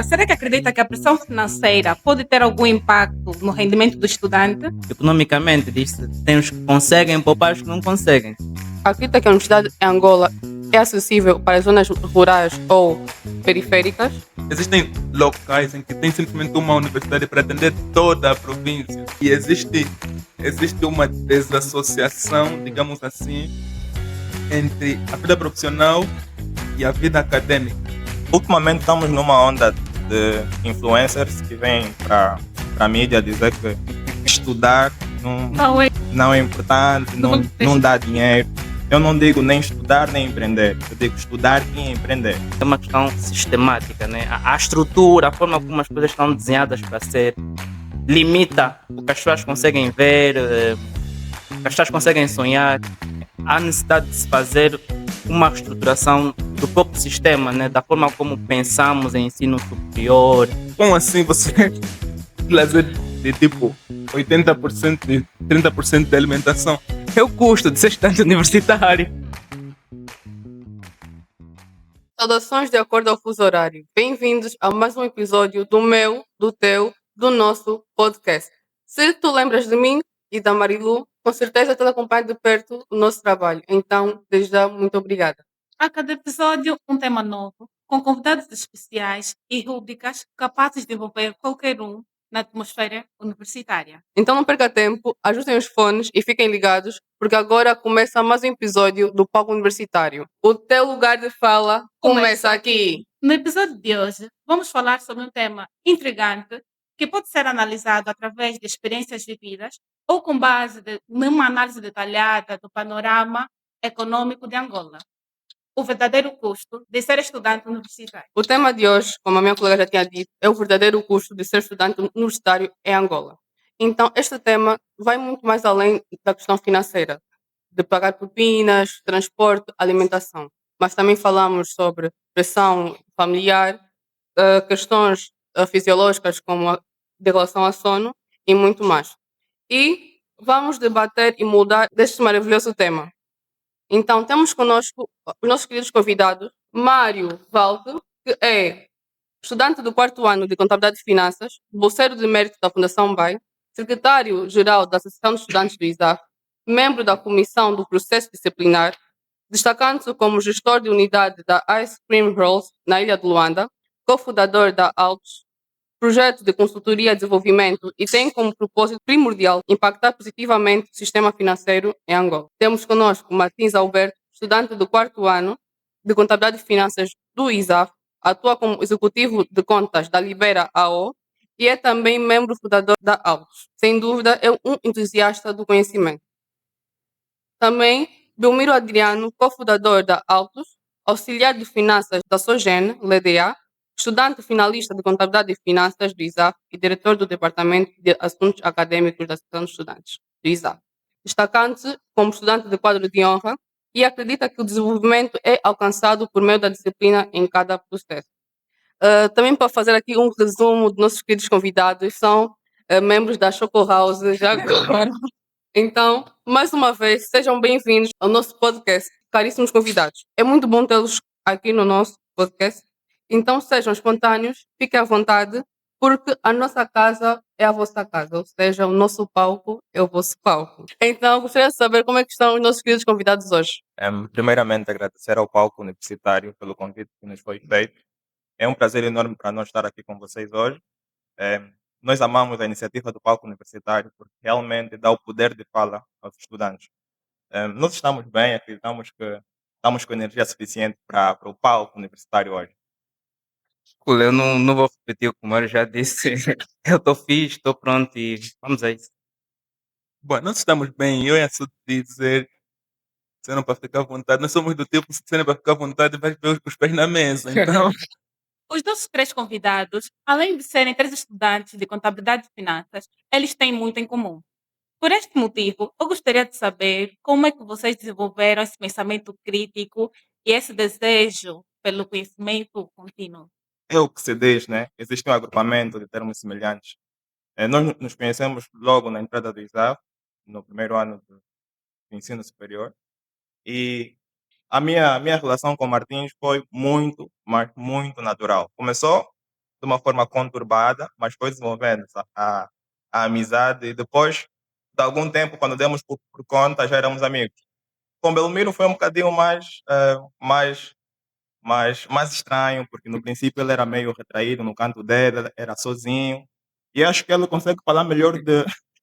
Será que acredita que a pressão financeira pode ter algum impacto no rendimento do estudante? Economicamente, diz-se, tem os que conseguem poupar os que não conseguem. Acredita que a universidade em Angola é acessível para as zonas rurais ou periféricas? Existem locais em que tem simplesmente uma universidade para atender toda a província. E existe uma desassociação, digamos assim, entre a vida profissional e a vida acadêmica. Ultimamente estamos numa onda de influencers que vêm para a mídia dizer que estudar não é importante, não dá dinheiro. Eu não digo nem estudar nem empreender, eu digo estudar e empreender. É uma questão sistemática, né? A estrutura, a forma como as coisas estão desenhadas para ser, limita o que as pessoas conseguem ver, o que as pessoas conseguem sonhar. Há necessidade de se fazer uma reestruturação do próprio sistema, né? Da forma como pensamos em ensino superior. Como assim você lazer de tipo 80% e 30% de alimentação? É o custo de ser estudante universitário. Saudações de acordo ao fuso horário. Bem-vindos a mais um episódio do meu, do teu, do nosso podcast. Se tu lembras de mim e da Marilu, com certeza tu acompanha de perto o nosso trabalho. Então, desde já, muito obrigada. A cada episódio, um tema novo, com convidados especiais e rúbricas capazes de envolver qualquer um na atmosfera universitária. Então não perca tempo, ajustem os fones e fiquem ligados, porque agora começa mais um episódio do Palco Universitário. O teu lugar de fala começa aqui. No episódio de hoje, vamos falar sobre um tema intrigante que pode ser analisado através de experiências vividas ou com base numa análise detalhada do panorama econômico de Angola. O verdadeiro custo de ser estudante universitário. O tema de hoje, como a minha colega já tinha dito, é o verdadeiro custo de ser estudante universitário em Angola. Então, este tema vai muito mais além da questão financeira, de pagar propinas, transporte, alimentação. Mas também falamos sobre pressão familiar, questões fisiológicas como de relação ao sono e muito mais. E vamos debater e mudar deste maravilhoso tema. Então, temos conosco os nossos queridos convidados, Mário Valdo, que é estudante do quarto ano de Contabilidade e Finanças, bolseiro de mérito da Fundação BAE, secretário-geral da Associação de Estudantes do ISAF, membro da Comissão do Processo Disciplinar, destacando-se como gestor de unidade da Ice Cream Rolls na Ilha de Luanda, cofundador da Altos, projeto de consultoria e desenvolvimento e tem como propósito primordial impactar positivamente o sistema financeiro em Angola. Temos conosco Martins Alberto, estudante do quarto ano de Contabilidade e Finanças do ISAF, atua como executivo de contas da Libera AO e é também membro fundador da Altos. Sem dúvida, é um entusiasta do conhecimento. Também Belmiro Adriano, cofundador da Altos, auxiliar de finanças da Sogene, LDA, estudante finalista de Contabilidade e Finanças do ISAF e diretor do Departamento de Assuntos Acadêmicos da Associação de Estudantes do ISAF, destacando-se como estudante de quadro de honra e acredita que o desenvolvimento é alcançado por meio da disciplina em cada processo. Também para fazer aqui um resumo dos nossos queridos convidados, são membros da Choco House, já agora. Então, mais uma vez, sejam bem-vindos ao nosso podcast, caríssimos convidados. É muito bom tê-los aqui no nosso podcast. Então, sejam espontâneos, fiquem à vontade, porque a nossa casa é a vossa casa, ou seja, o nosso palco é o vosso palco. Então, gostaria de saber como é que estão os nossos queridos convidados hoje. Primeiramente, agradecer ao Palco Universitário pelo convite que nos foi feito. É um prazer enorme para nós estar aqui com vocês hoje. Nós amamos a iniciativa do Palco Universitário porque realmente dá o poder de fala aos estudantes. Nós estamos bem, acreditamos que estamos com energia suficiente para o Palco Universitário hoje. Cool, eu não vou repetir o que o Mário já disse. Eu estou fixe, estou pronto e vamos a isso. Bom, nós estamos bem, eu ia só te dizer, cena para ficar à vontade, nós somos do tipo, se cena para ficar à vontade, vais ver os pés na mesa, então... Os nossos três convidados, além de serem três estudantes de Contabilidade e Finanças, eles têm muito em comum. Por este motivo, eu gostaria de saber como é que vocês desenvolveram esse pensamento crítico e esse desejo pelo conhecimento contínuo. É o que se diz, né? Existe um agrupamento de termos semelhantes. Nós nos conhecemos logo na entrada do ISAF, no primeiro ano do ensino superior, e a minha relação com o Martins foi muito, mas muito natural. Começou de uma forma conturbada, mas foi desenvolvendo a amizade e depois de algum tempo, quando demos por conta, já éramos amigos. Com Belmiro foi um bocadinho mais estranho, porque no princípio ele era meio retraído no canto dele, era sozinho. E acho que ele consegue falar melhor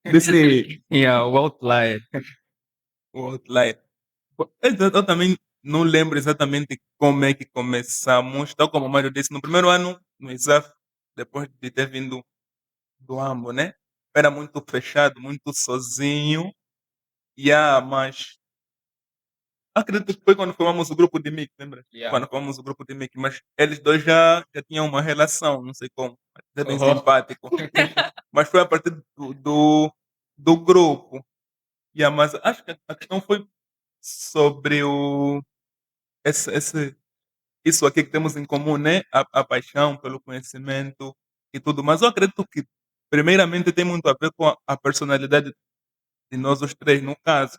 desse. Yeah, o outlier. O outlier. Eu também não lembro exatamente como é que começamos. Tal como o Mário disse, no primeiro ano, no ISAF, depois de ter vindo do AMBO, né? Era muito fechado, muito sozinho. Mas acredito que foi quando formamos o grupo de MIC, lembra? Yeah. Quando formamos o grupo de MIC, mas eles dois já tinham uma relação, não sei como, é bem Uhum. simpático. Mas foi a partir do grupo. Mas acho que a questão foi sobre esse, isso aqui que temos em comum, né? A paixão pelo conhecimento e tudo. Mas eu acredito que, primeiramente, tem muito a ver com a personalidade de nós os três, no caso.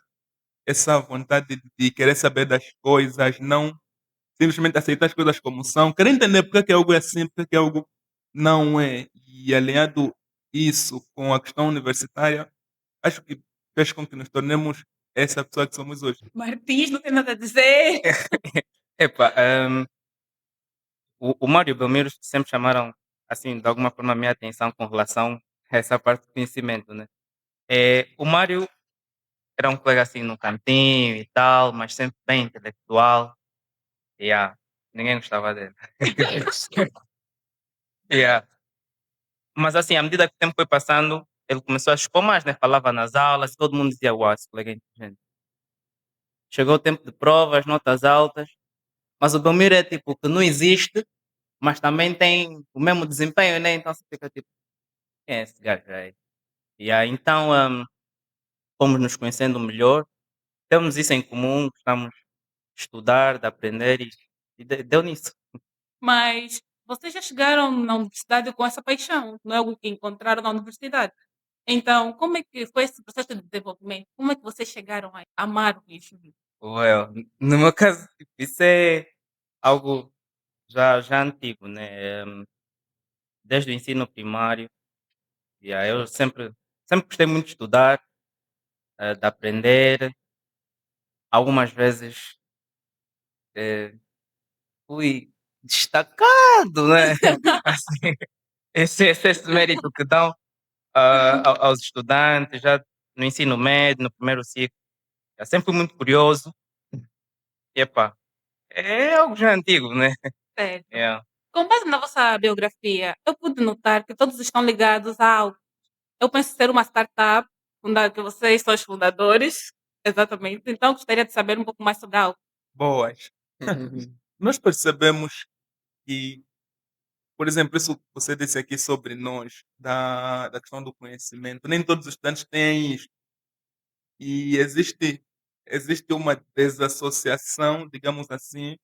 Essa vontade de querer saber das coisas, não simplesmente aceitar as coisas como são, querer entender porque é que algo é assim, porque é que algo não é. E alinhado isso com a questão universitária, acho que fez com que nos tornemos essa pessoa que somos hoje. Martins, não tem nada a dizer. Epa, o Mário e o Belmiro sempre chamaram, assim, de alguma forma, a minha atenção com relação a essa parte do conhecimento, né? O Mário era um colega assim no cantinho e tal, mas sempre bem intelectual. Yeah. Ninguém gostava dele. Yeah. Mas assim, à medida que o tempo foi passando, ele começou a expor mais, né? Falava nas aulas, todo mundo dizia, uau, esse colega é inteligente. Chegou o tempo de provas, notas altas, mas o Belmiro é tipo que não existe, mas também tem o mesmo desempenho, né? Então você fica tipo, quem é esse gajo aí? Então fomos nos conhecendo melhor, temos isso em comum, gostamos de estudar, de aprender e deu nisso. Mas vocês já chegaram na universidade com essa paixão, não é algo que encontraram na universidade. Então, como é que foi esse processo de desenvolvimento? Como é que vocês chegaram a amar o conhecimento? Well, no meu caso, isso é algo já antigo, né? Desde o ensino primário, eu sempre gostei muito de estudar, de aprender. Algumas vezes eh, fui destacado, né? Assim, esse mérito que dão aos estudantes, já no ensino médio, no primeiro ciclo. Eu sempre fui muito curioso. E, epá, é algo já antigo, né? Certo. Yeah. Com base na vossa biografia, eu pude notar que todos estão ligados a algo. Eu penso ser uma startup, que vocês são os fundadores, exatamente. Então, gostaria de saber um pouco mais sobre algo. Boas. Nós percebemos que, por exemplo, isso que você disse aqui sobre nós, da questão do conhecimento, nem todos os estudantes têm isso. E existe uma desassociação, digamos assim,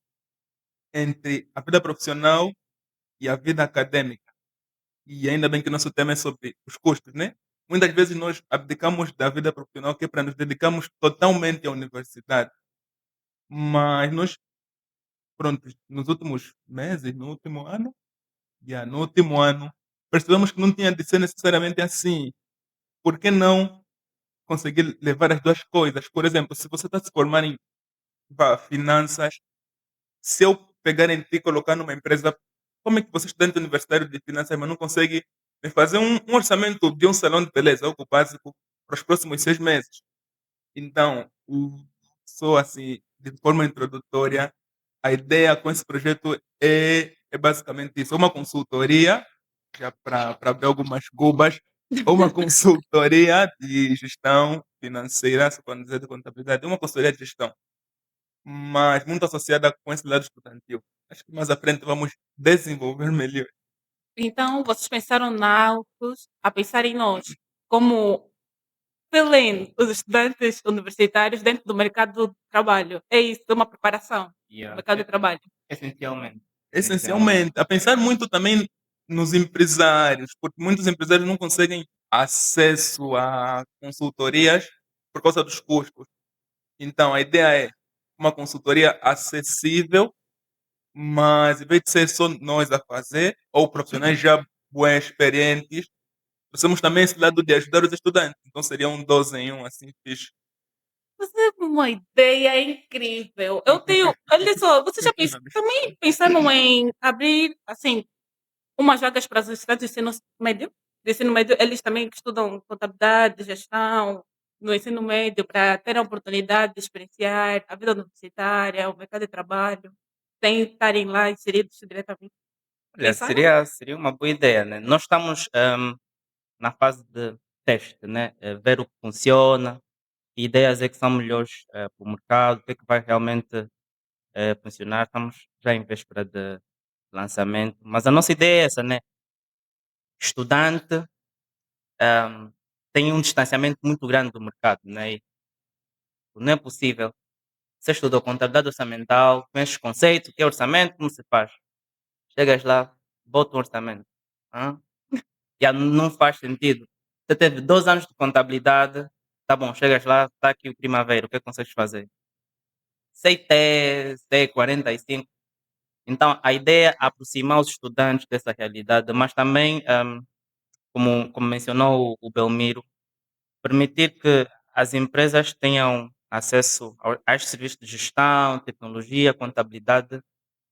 entre a vida profissional e a vida acadêmica. E ainda bem que o nosso tema é sobre os custos, né? Muitas vezes nós abdicamos da vida profissional que é para nos dedicarmos totalmente à universidade. Mas nós, pronto, nos últimos meses, no último ano, percebemos que não tinha de ser necessariamente assim. Por que não conseguir levar as duas coisas? Por exemplo, se você está se formando em finanças, se eu pegar em ti e colocar numa empresa, como é que você, estudante universitário de finanças, mas não consegue me fazer um orçamento de um salão de beleza, algo básico, para os próximos 6 meses? Então, só assim, de forma introdutória, a ideia com esse projeto é basicamente isso. Uma consultoria, já para abrir algumas cubas, uma consultoria de gestão financeira, se pode dizer de contabilidade, uma consultoria de gestão, mas muito associada com esse lado estudantil. Acho que mais à frente vamos desenvolver melhor. Então, vocês pensaram na Altos a pensar em nós, como os estudantes universitários dentro do mercado de trabalho. É isso, é uma preparação do mercado de trabalho. Essencialmente. Essencialmente, a pensar muito também nos empresários, porque muitos empresários não conseguem acesso a consultorias por causa dos custos. Então, a ideia é uma consultoria acessível mas em vez de ser só nós a fazer, ou profissionais já bem experientes, precisamos também esse lado de ajudar os estudantes. Então seria um 12 em um, assim, fixe. Você é uma ideia incrível. Eu tenho, olha só, você já também pensaram em abrir, assim, umas vagas para os estudantes do ensino médio? Do ensino médio, eles também que estudam contabilidade, gestão, no ensino médio, para ter a oportunidade de experienciar a vida universitária, o mercado de trabalho, sem estarem lá inseridos diretamente. Olha, Pensaram? seria uma boa ideia, né? Nós estamos na fase de teste, né? Ver o que funciona, que ideias é que são melhores para o mercado, o que é que vai realmente funcionar. Estamos já em véspera de lançamento, mas a nossa ideia é essa, né? Estudante tem um distanciamento muito grande do mercado, né? E não é possível. Você estudou contabilidade orçamental, conheces conceitos, o que é orçamento, como se faz? Chegas lá, bota um orçamento. Hã? Já não faz sentido. Você teve 2 anos de contabilidade, tá bom, chegas lá, está aqui o primeiro, o que é que consegues fazer? CT, 45. Então, a ideia é aproximar os estudantes dessa realidade, mas também, como mencionou o Belmiro, permitir que as empresas tenham acesso aos serviços de gestão, tecnologia, contabilidade, de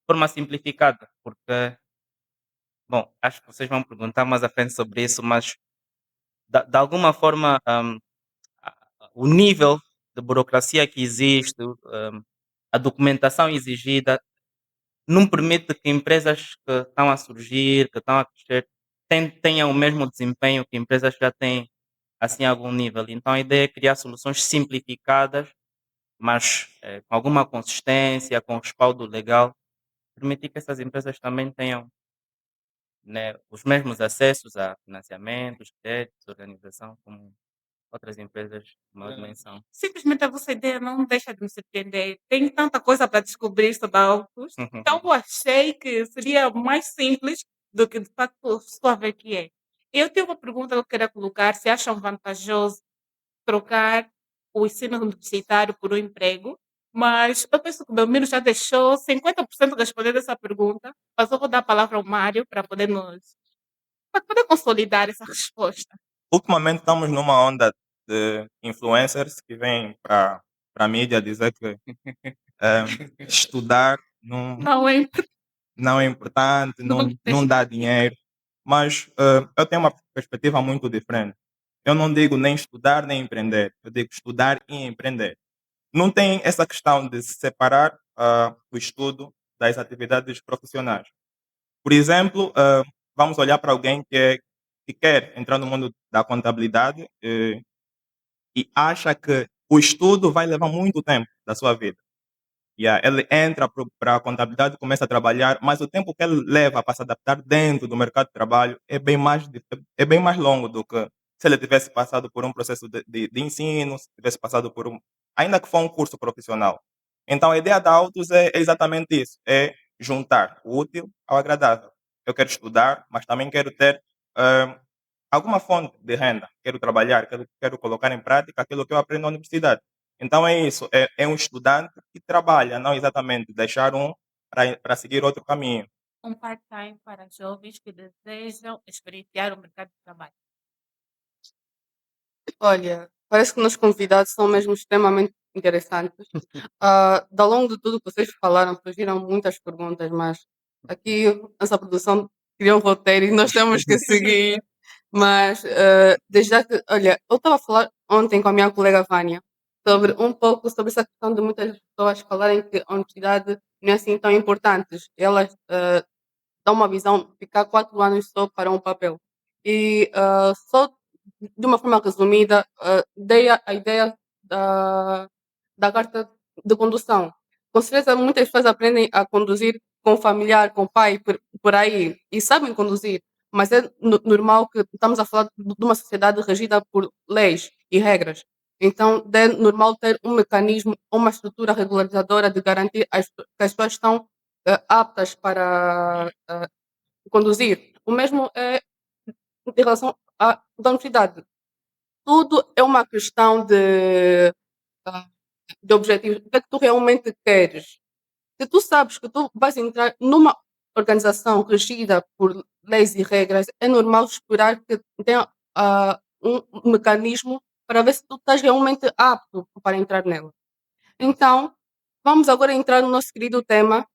forma simplificada, porque, bom, acho que vocês vão perguntar mais à frente sobre isso, mas de alguma forma, o nível de burocracia que existe, a documentação exigida, não permite que empresas que estão a surgir, que estão a crescer, tenham o mesmo desempenho que empresas que já têm assim a algum nível. Então a ideia é criar soluções simplificadas, mas com alguma consistência, com respaldo legal, permitir que essas empresas também tenham, né, os mesmos acessos a financiamentos, créditos, organização, como outras empresas de maior dimensão. Simplesmente a vossa ideia não deixa de me surpreender. Tem tanta coisa para descobrir sobre autos. Então eu achei que seria mais simples do que de facto estou a ver que é. Eu tenho uma pergunta que eu queria colocar, se acham vantajoso trocar o ensino universitário por um emprego, mas eu penso que o Belmiro já deixou 50% responder essa pergunta, mas eu vou dar a palavra ao Mário para poder consolidar essa resposta. Ultimamente estamos numa onda de influencers que vêm para a mídia dizer que estudar Não é não é importante, não não dá dinheiro, mas eu tenho uma perspectiva muito diferente. Eu não digo nem estudar nem empreender, eu digo estudar e empreender. Não tem essa questão de se separar o estudo das atividades profissionais. Por exemplo, vamos olhar para alguém que quer entrar no mundo da contabilidade e acha que o estudo vai levar muito tempo da sua vida. Yeah, ele entra para a contabilidade, começa a trabalhar, mas o tempo que ele leva para se adaptar dentro do mercado de trabalho é bem mais longo do que se ele tivesse passado por um processo de ensino, se tivesse passado por ainda que for um curso profissional. Então a ideia da Autos é exatamente isso, é juntar o útil ao agradável. Eu quero estudar, mas também quero ter ah, alguma fonte de renda. Quero trabalhar, quero colocar em prática aquilo que eu aprendo na universidade. Então é isso, é um estudante que trabalha, não exatamente deixar um para seguir outro caminho. um part-time para jovens que desejam experienciar o mercado de trabalho. Olha, parece que os convidados são mesmo extremamente interessantes. Ao longo de tudo que vocês falaram, surgiram muitas perguntas, mas aqui essa produção criou um roteiro e nós temos que seguir. Mas desde já que, olha, eu estava a falar ontem com a minha colega Vânia sobre um pouco sobre essa questão de muitas pessoas falarem que a universidade não é assim tão importante. Elas dão uma visão de ficar 4 anos só para um papel. E só de uma forma resumida, dei a ideia da carta de condução. Com certeza, muitas pessoas aprendem a conduzir com o familiar, com o pai, por aí, e sabem conduzir, mas é normal que estamos a falar de uma sociedade regida por leis e regras. Então, é normal ter um mecanismo, uma estrutura regularizadora de garantir que as pessoas estão aptas para conduzir. O mesmo é em relação da universidade. Tudo é uma questão ah, de objetivos. O que é que tu realmente queres? que tu sabes que tu vais entrar numa organização regida por leis e regras, é normal esperar que tenha um mecanismo para ver se tu estás realmente apto para entrar nela. Então, vamos agora entrar no nosso querido tema,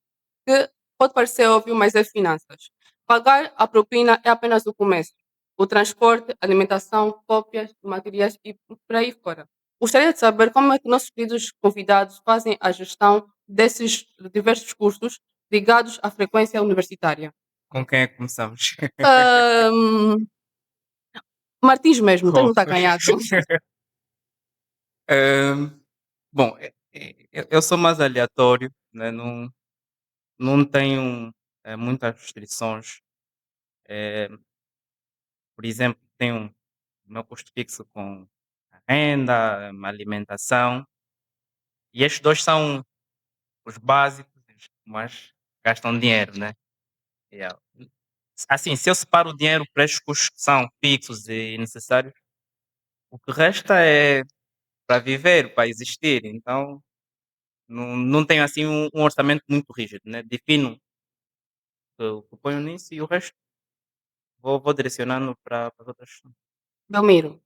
que pode parecer óbvio, mas é finanças. Pagar a propina é apenas o começo. O transporte, alimentação, cópias de materiais e por aí fora. Gostaria de saber como é que nossos queridos convidados fazem a gestão desses diversos custos ligados à frequência universitária. Com quem é que começamos? Ahm, Martins mesmo, tens muito acanhado. Bom, eu sou mais aleatório, né? Não tenho muitas restrições. Eh, por exemplo, tenho o meu custo fixo com a renda, a alimentação, e estes dois são os básicos, mas gastam dinheiro, né? Yeah. Assim, se eu separo o dinheiro para estes custos que são fixos e necessários, o que resta é para viver, para existir. Então, não tenho assim um orçamento muito rígido, né? Defino o que ponho nisso e o resto vou direcionando para as outras. Belmiro.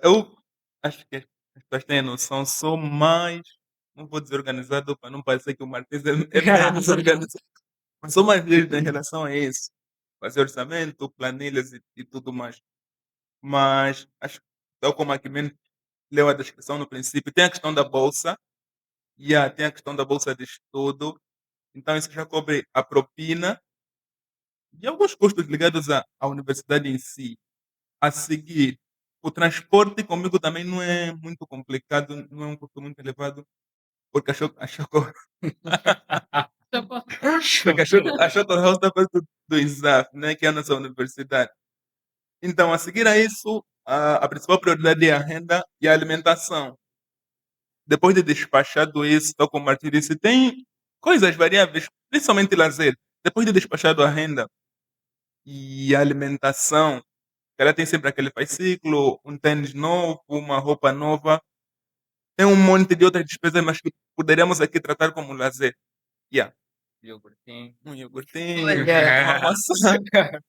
Eu acho que as pessoas têm noção, sou mais, não vou dizer organizado para não parecer que o Martins é menos organizado, mas sou mais rígido em relação a isso. Fazer orçamento, planilhas e tudo mais. Mas acho que, tal como aqui mesmo leu a descrição no princípio, tem a questão da bolsa, tem a questão da bolsa de estudo, então isso já cobre a propina e alguns custos ligados à universidade em si. A seguir, o transporte comigo também não é muito complicado, não é um custo muito elevado, porque a Choco porque a Choco House está perto do ISAF, né, que é a nossa universidade. Então, a seguir a isso, a principal prioridade é a renda e a alimentação. Depois de despachado isso, tal como o Martin disse, tem coisas variáveis, principalmente lazer. Depois de despachado a renda e a alimentação, ela tem sempre aquele fascículo, um tênis novo, uma roupa nova. Tem um monte de outras despesas, mas que poderíamos aqui tratar como lazer. Yeah. Um iogurtinho, Olha. uma maçã.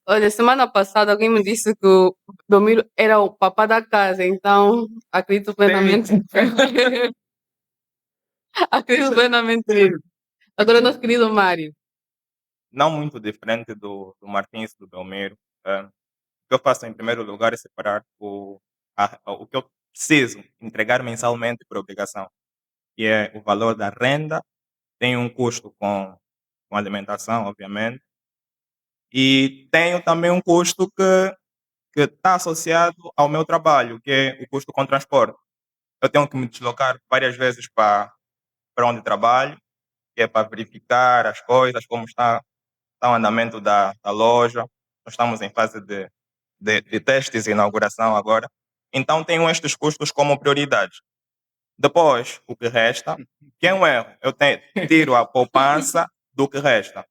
Olha, semana passada alguém me disse que o Belmiro era o papá da casa, então acredito plenamente. Acredito plenamente nisso. Agora, nosso querido Mário. Não muito diferente do Martins, do Belmiro. O que eu faço em primeiro lugar é separar o que eu preciso entregar mensalmente por obrigação, que é o valor da renda, tem um custo com alimentação, obviamente, e tenho também um custo que está associado ao meu trabalho, que é o custo com transporte. Eu tenho que me deslocar várias vezes para onde trabalho, que é para verificar as coisas, como está o andamento da loja. Nós estamos em fase de testes e inauguração agora. Então, tenho estes custos como prioridade. Depois, o que resta, que é um erro, tiro a poupança do que resta.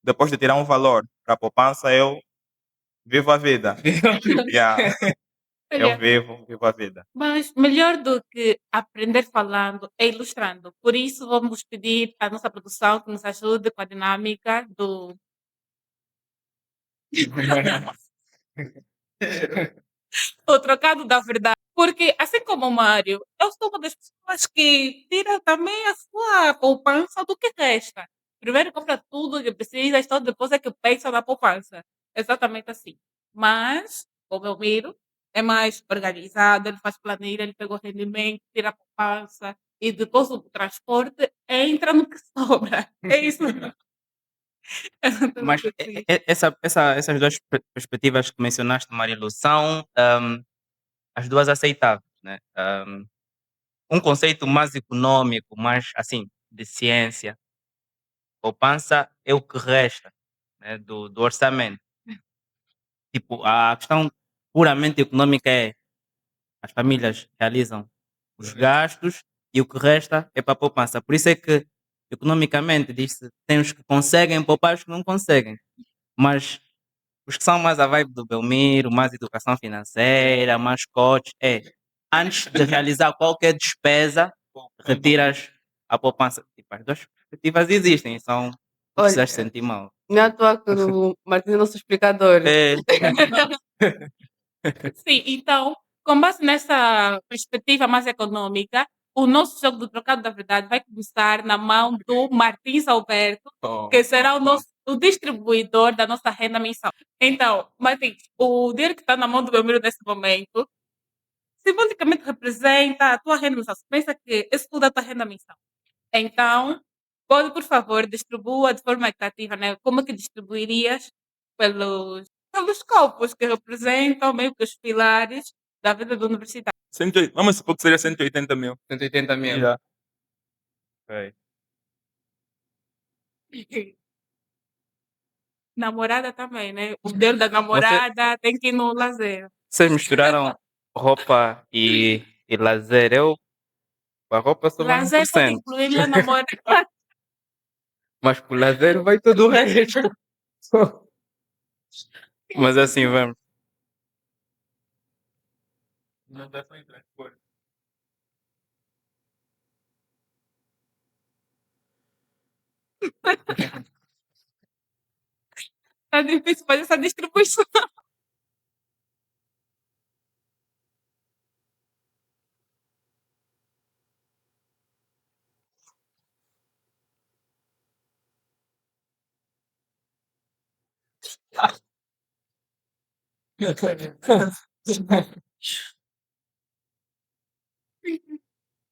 Depois de tirar um valor para a poupança, eu vivo a vida. Yeah, eu Olha, vivo a vida. mas melhor do que aprender falando é ilustrando. Por isso, vamos pedir à nossa produção que nos ajude com a dinâmica do o trocado da verdade. Porque, assim como o Mário, eu sou uma das pessoas que tira também a sua poupança do que resta. Primeiro compra tudo que precisa, só depois é que pensa na poupança. Exatamente assim. Mas, o meu Miro é mais organizado, ele faz planilha, ele pega o rendimento, tira a poupança e depois o transporte entra no que sobra. É isso. Mas Exatamente assim. essas duas perspectivas que mencionaste, Marilu, são as duas aceitáveis, né? Um conceito mais econômico, mais assim, de ciência, poupança é o que resta, né, do orçamento. Tipo, a questão puramente econômica é as famílias realizam os gastos e o que resta é para a poupança. Por isso é que, economicamente, diz-se tem os que conseguem poupar e os que não conseguem. Mas os que são mais a vibe do Belmiro, mais educação financeira, mais coach, antes de realizar qualquer despesa, retiras a poupança. Tipo, as duas perspectivas existem, são não Olha, precisas se sentir mal. não é à toa que o Martins é nosso explicador. É, Sim, então, com base nessa perspectiva mais econômica, o nosso jogo do trocado da verdade vai começar na mão do Martins Alberto, que será o distribuidor da nossa renda mensal. Então, Martins, o dinheiro que está na mão do Belmiro nesse momento, simbolicamente representa a tua renda mensal. Você pensa que esse tudo é a tua renda mensal. Então, pode, por favor, distribua de forma equitativa, né? Como é que distribuirias pelos corpos que representam meio que os pilares da vida do universitário? 180, vamos supor que seja 180 mil. 180 mil. Yeah. Ok. Namorada também, né? O dinheiro da namorada tem que ir no lazer. Vocês misturaram roupa e lazer. A roupa só vai Lazer pode 1%, incluir a namorada. mas pro lazer vai todo o resto. Mas assim, vamos. Alimentação e transporte. Tá difícil fazer essa distribuição.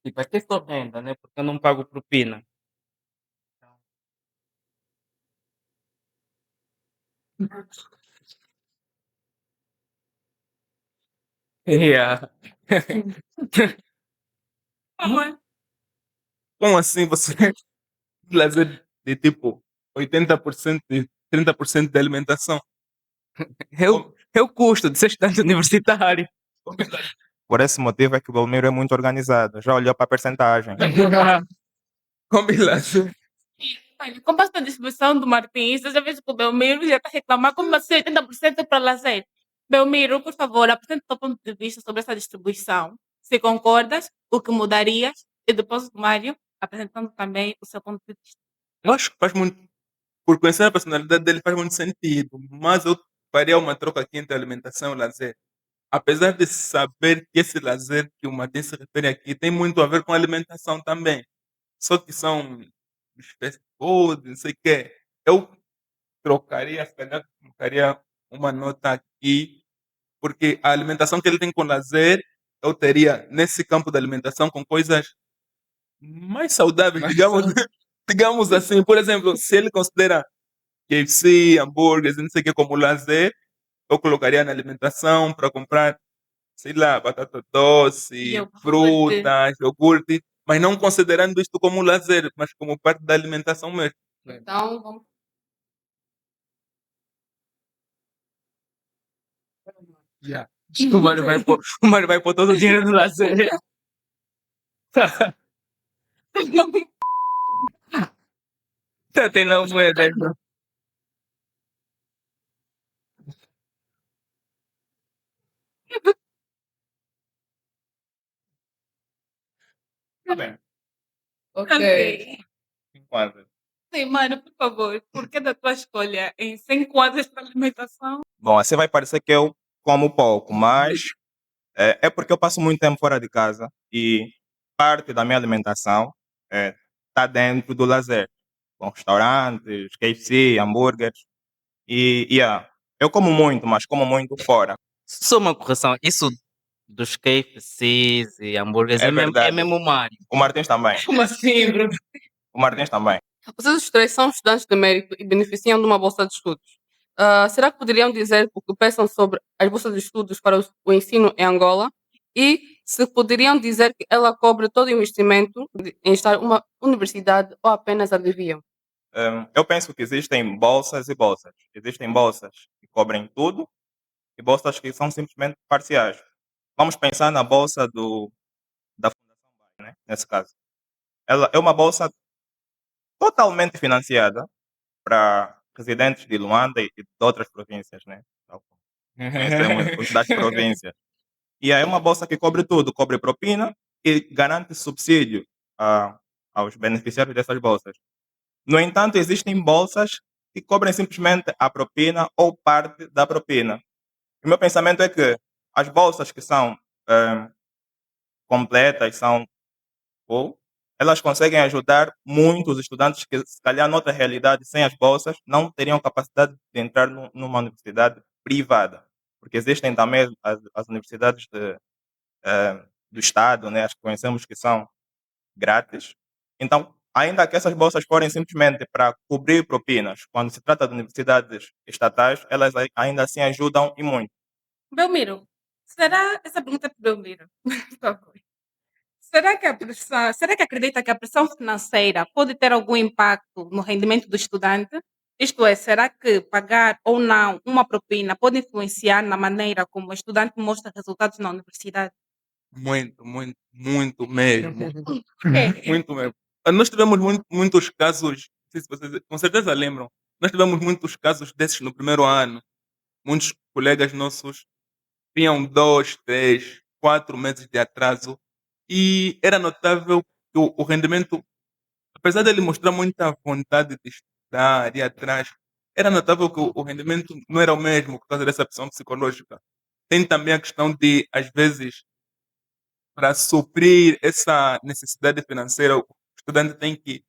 Tipo, aqui é só renda, né? Porque eu não pago propina. Yeah. Como assim você lazer de tipo 80% e 30% de alimentação? É o custo de ser estudante universitário. Por esse motivo é que o Belmiro é muito organizado. Já olhou para a percentagem. Combinação. Olha, com base na distribuição do Martins, eu já vejo que o Belmiro já está a reclamar como assim 80% para lazer. Belmiro, por favor, apresente o teu ponto de vista sobre essa distribuição. Se concordas, o que mudarias? E depois o Mário, apresentando também o seu ponto de vista. Eu acho que faz muito, por conhecer a personalidade dele, faz muito sentido. Mas eu faria uma troca aqui entre alimentação e lazer. Apesar de saber que esse lazer que o Martins se refere aqui tem muito a ver com alimentação também. Só que são fast food, não sei o quê. Eu trocaria, se calhar, colocaria uma nota aqui, porque a alimentação que ele tem com lazer, eu teria nesse campo da alimentação com coisas mais saudáveis, digamos, digamos assim. Por exemplo, se ele considera KFC, hambúrgueres, não sei o que, como lazer, eu colocaria na alimentação para comprar, sei lá, batata doce, Iogurte. frutas, iogurte, mas não considerando isto como lazer, mas como parte da alimentação mesmo. Então, vamos. Yeah. O Mário vai pôr todo o dinheiro no lazer. Tá tendo uma moeda. Tá bem. Ok. Ok. Enquanto. Sim, Mário, por favor, por que da tua escolha em 5 anos para alimentação? Bom, assim vai parecer que eu como pouco, mas é porque eu passo muito tempo fora de casa e parte da minha alimentação está dentro do lazer, com restaurantes, KFC, hambúrgueres. E yeah, eu como muito, mas como muito fora. Só uma correção. Isso dos KFCs e hambúrgueres É é verdade. mesmo o Mário. O Martins também. Como assim, bro? O Martins também. Vocês os três são estudantes de mérito e beneficiam de uma bolsa de estudos. Será que poderiam dizer o que pensam sobre as bolsas de estudos para o ensino em Angola? E se poderiam dizer que ela cobre todo o investimento em estar uma universidade ou apenas aliviam? Eu penso que existem bolsas e bolsas. Existem bolsas que cobrem tudo e bolsas que são simplesmente parciais. Vamos pensar na bolsa da Fundação Baia, né? Nesse caso. Ela é uma bolsa totalmente financiada para residentes de Luanda e de outras províncias, né? Tal como conhecemos os das províncias. E é uma bolsa que cobre tudo, cobre propina e garante subsídio aos beneficiários dessas bolsas. No entanto, existem bolsas que cobrem simplesmente a propina ou parte da propina. O meu pensamento é que as bolsas que são completas, são full, elas conseguem ajudar muitos estudantes que, se calhar, noutra realidade, sem as bolsas, não teriam capacidade de entrar numa universidade privada. Porque existem também as universidades do Estado, né, as que conhecemos que são grátis. Então, ainda que essas bolsas forem simplesmente para cobrir propinas, quando se trata de universidades estatais, elas ainda assim ajudam e muito. Belmiro, essa pergunta é para o Belmiro. Por favor. Será que acredita que a pressão financeira pode ter algum impacto no rendimento do estudante? Isto é, será que pagar ou não uma propina pode influenciar na maneira como o estudante mostra resultados na universidade? Muito, muito, muito mesmo. É. Muito mesmo. Nós tivemos muitos casos, não sei se vocês com certeza lembram, nós tivemos muitos casos desses no primeiro ano. Muitos colegas nossos tinham 2, 3, 4 meses de atraso e era notável que o rendimento, apesar dele mostrar muita vontade de estudar e ir atrás, era notável que o rendimento não era o mesmo por causa dessa pressão psicológica. Tem também a questão de, às vezes, para suprir essa necessidade financeira, o estudante tem que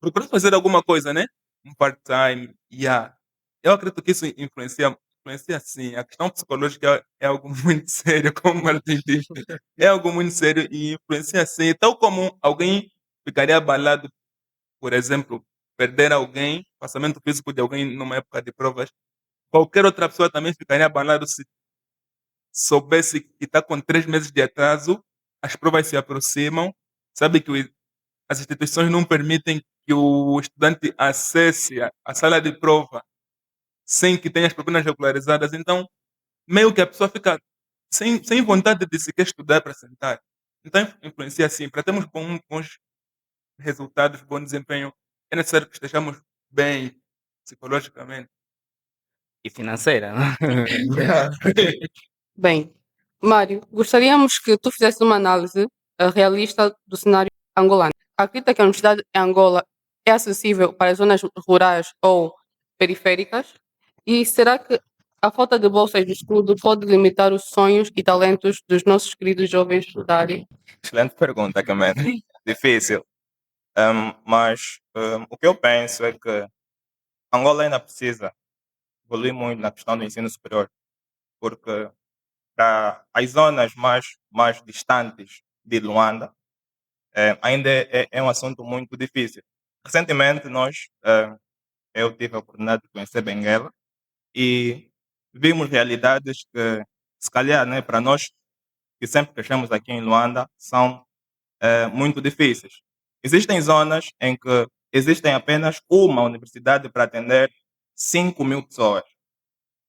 procurar fazer alguma coisa, né? Um part-time. Yeah. Eu acredito que isso influencia sim. A questão psicológica é algo muito sério, como o Martin disse. É algo muito sério e influencia sim. Tal como alguém ficaria abalado, por exemplo, perder alguém, passamento físico de alguém numa época de provas, qualquer outra pessoa também ficaria abalado se soubesse que está com 3 meses de atraso, as provas se aproximam, sabe que as instituições não permitem que o estudante acesse a sala de prova sem que tenha as propinas regularizadas, então meio que a pessoa fica sem vontade de sequer estudar para sentar. Então influencia sim. Para termos bons resultados, bom desempenho, é necessário que estejamos bem psicologicamente. E financeira, né? Bem, Mário, gostaríamos que tu fizesse uma análise realista do cenário angolano. Acredita que a universidade em Angola é acessível para as zonas rurais ou periféricas? E será que a falta de bolsas de estudo pode limitar os sonhos e talentos dos nossos queridos jovens da área? Excelente pergunta, Camila. Difícil. Mas o que eu penso é que Angola ainda precisa evoluir muito na questão do ensino superior, porque para as zonas mais distantes de Luanda, ainda é um assunto muito difícil. Recentemente, eu tive a oportunidade de conhecer Benguela e vimos realidades que, se calhar, né, para nós que sempre crescemos aqui em Luanda, são muito difíceis. Existem zonas em que existem apenas uma universidade para atender 5.000 pessoas.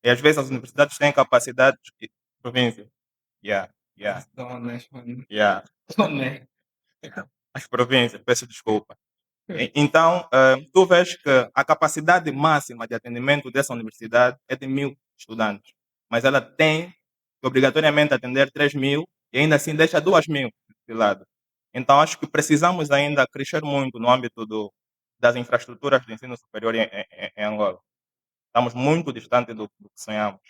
E às vezes as universidades têm capacidade de província. Yeah, yeah, Zonas, mano. yeah. Zonas. As províncias, peço desculpa. Então, tu vês que a capacidade máxima de atendimento dessa universidade é de 1.000 estudantes, mas ela tem que obrigatoriamente atender 3.000 e ainda assim deixa 2.000 de lado. Então, acho que precisamos ainda crescer muito no âmbito das infraestruturas do ensino superior em Angola. Estamos muito distantes do que sonhamos.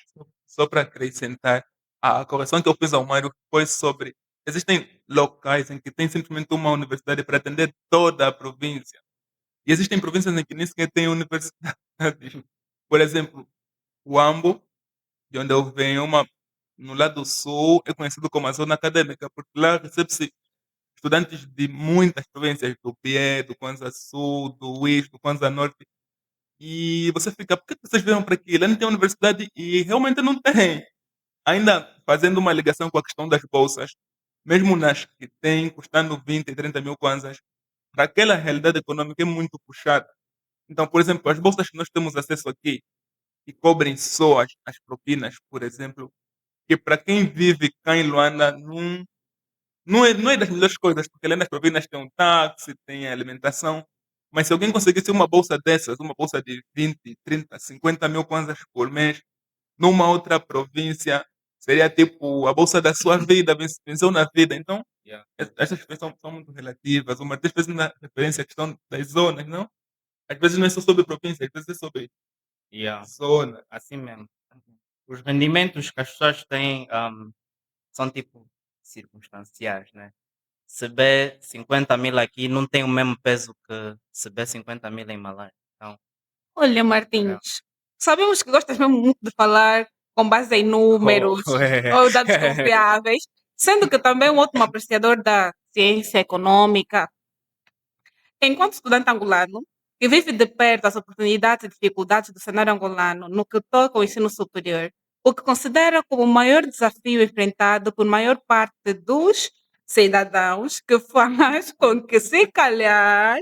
Só para acrescentar, a correção que eu fiz ao Mário foi sobre. Existem locais em que tem simplesmente uma universidade para atender toda a província. E existem províncias em que nem sequer tem universidade. Por exemplo, o Ambo, de onde eu venho, no lado sul, é conhecido como a zona acadêmica, porque lá recebe-se estudantes de muitas províncias, do Bié, do Kwanza Sul, do Uís, do Kwanza Norte. E você fica, por que vocês vieram para aqui? Lá não tem universidade e realmente não tem. Ainda fazendo uma ligação com a questão das bolsas, mesmo nas que têm, custando 20 e 30 mil kwanzas, para aquela realidade econômica é muito puxada. Então, por exemplo, as bolsas que nós temos acesso aqui, que cobrem só as propinas, por exemplo, que para quem vive cá em Luanda não é das melhores coisas, porque além das propinas tem um táxi, tem a alimentação, mas se alguém conseguisse uma bolsa dessas, uma bolsa de 20, 30, 50 mil kwanzas por mês, numa outra província, seria tipo a bolsa da sua vida, venceu na vida. Então, Yeah. essas coisas são muito relativas. O Matheus fez uma referência à questão das zonas, não? Às vezes não é só sobre província, às vezes é sobre Yeah. zona. Assim mesmo. Os rendimentos que as pessoas têm são tipo circunstanciais, né? Se vê 50 mil aqui, não tem o mesmo peso que se vê 50 mil em Malaya. Então, Olha, yeah. Martins, sabemos que gostas mesmo muito de falar com base em números ou dados confiáveis, sendo que também é um ótimo apreciador da ciência econômica. Enquanto estudante angolano, que vive de perto as oportunidades e dificuldades do cenário angolano no que toca ao ensino superior, o que considera como o maior desafio enfrentado por maior parte dos cidadãos, que faz com que, se calhar,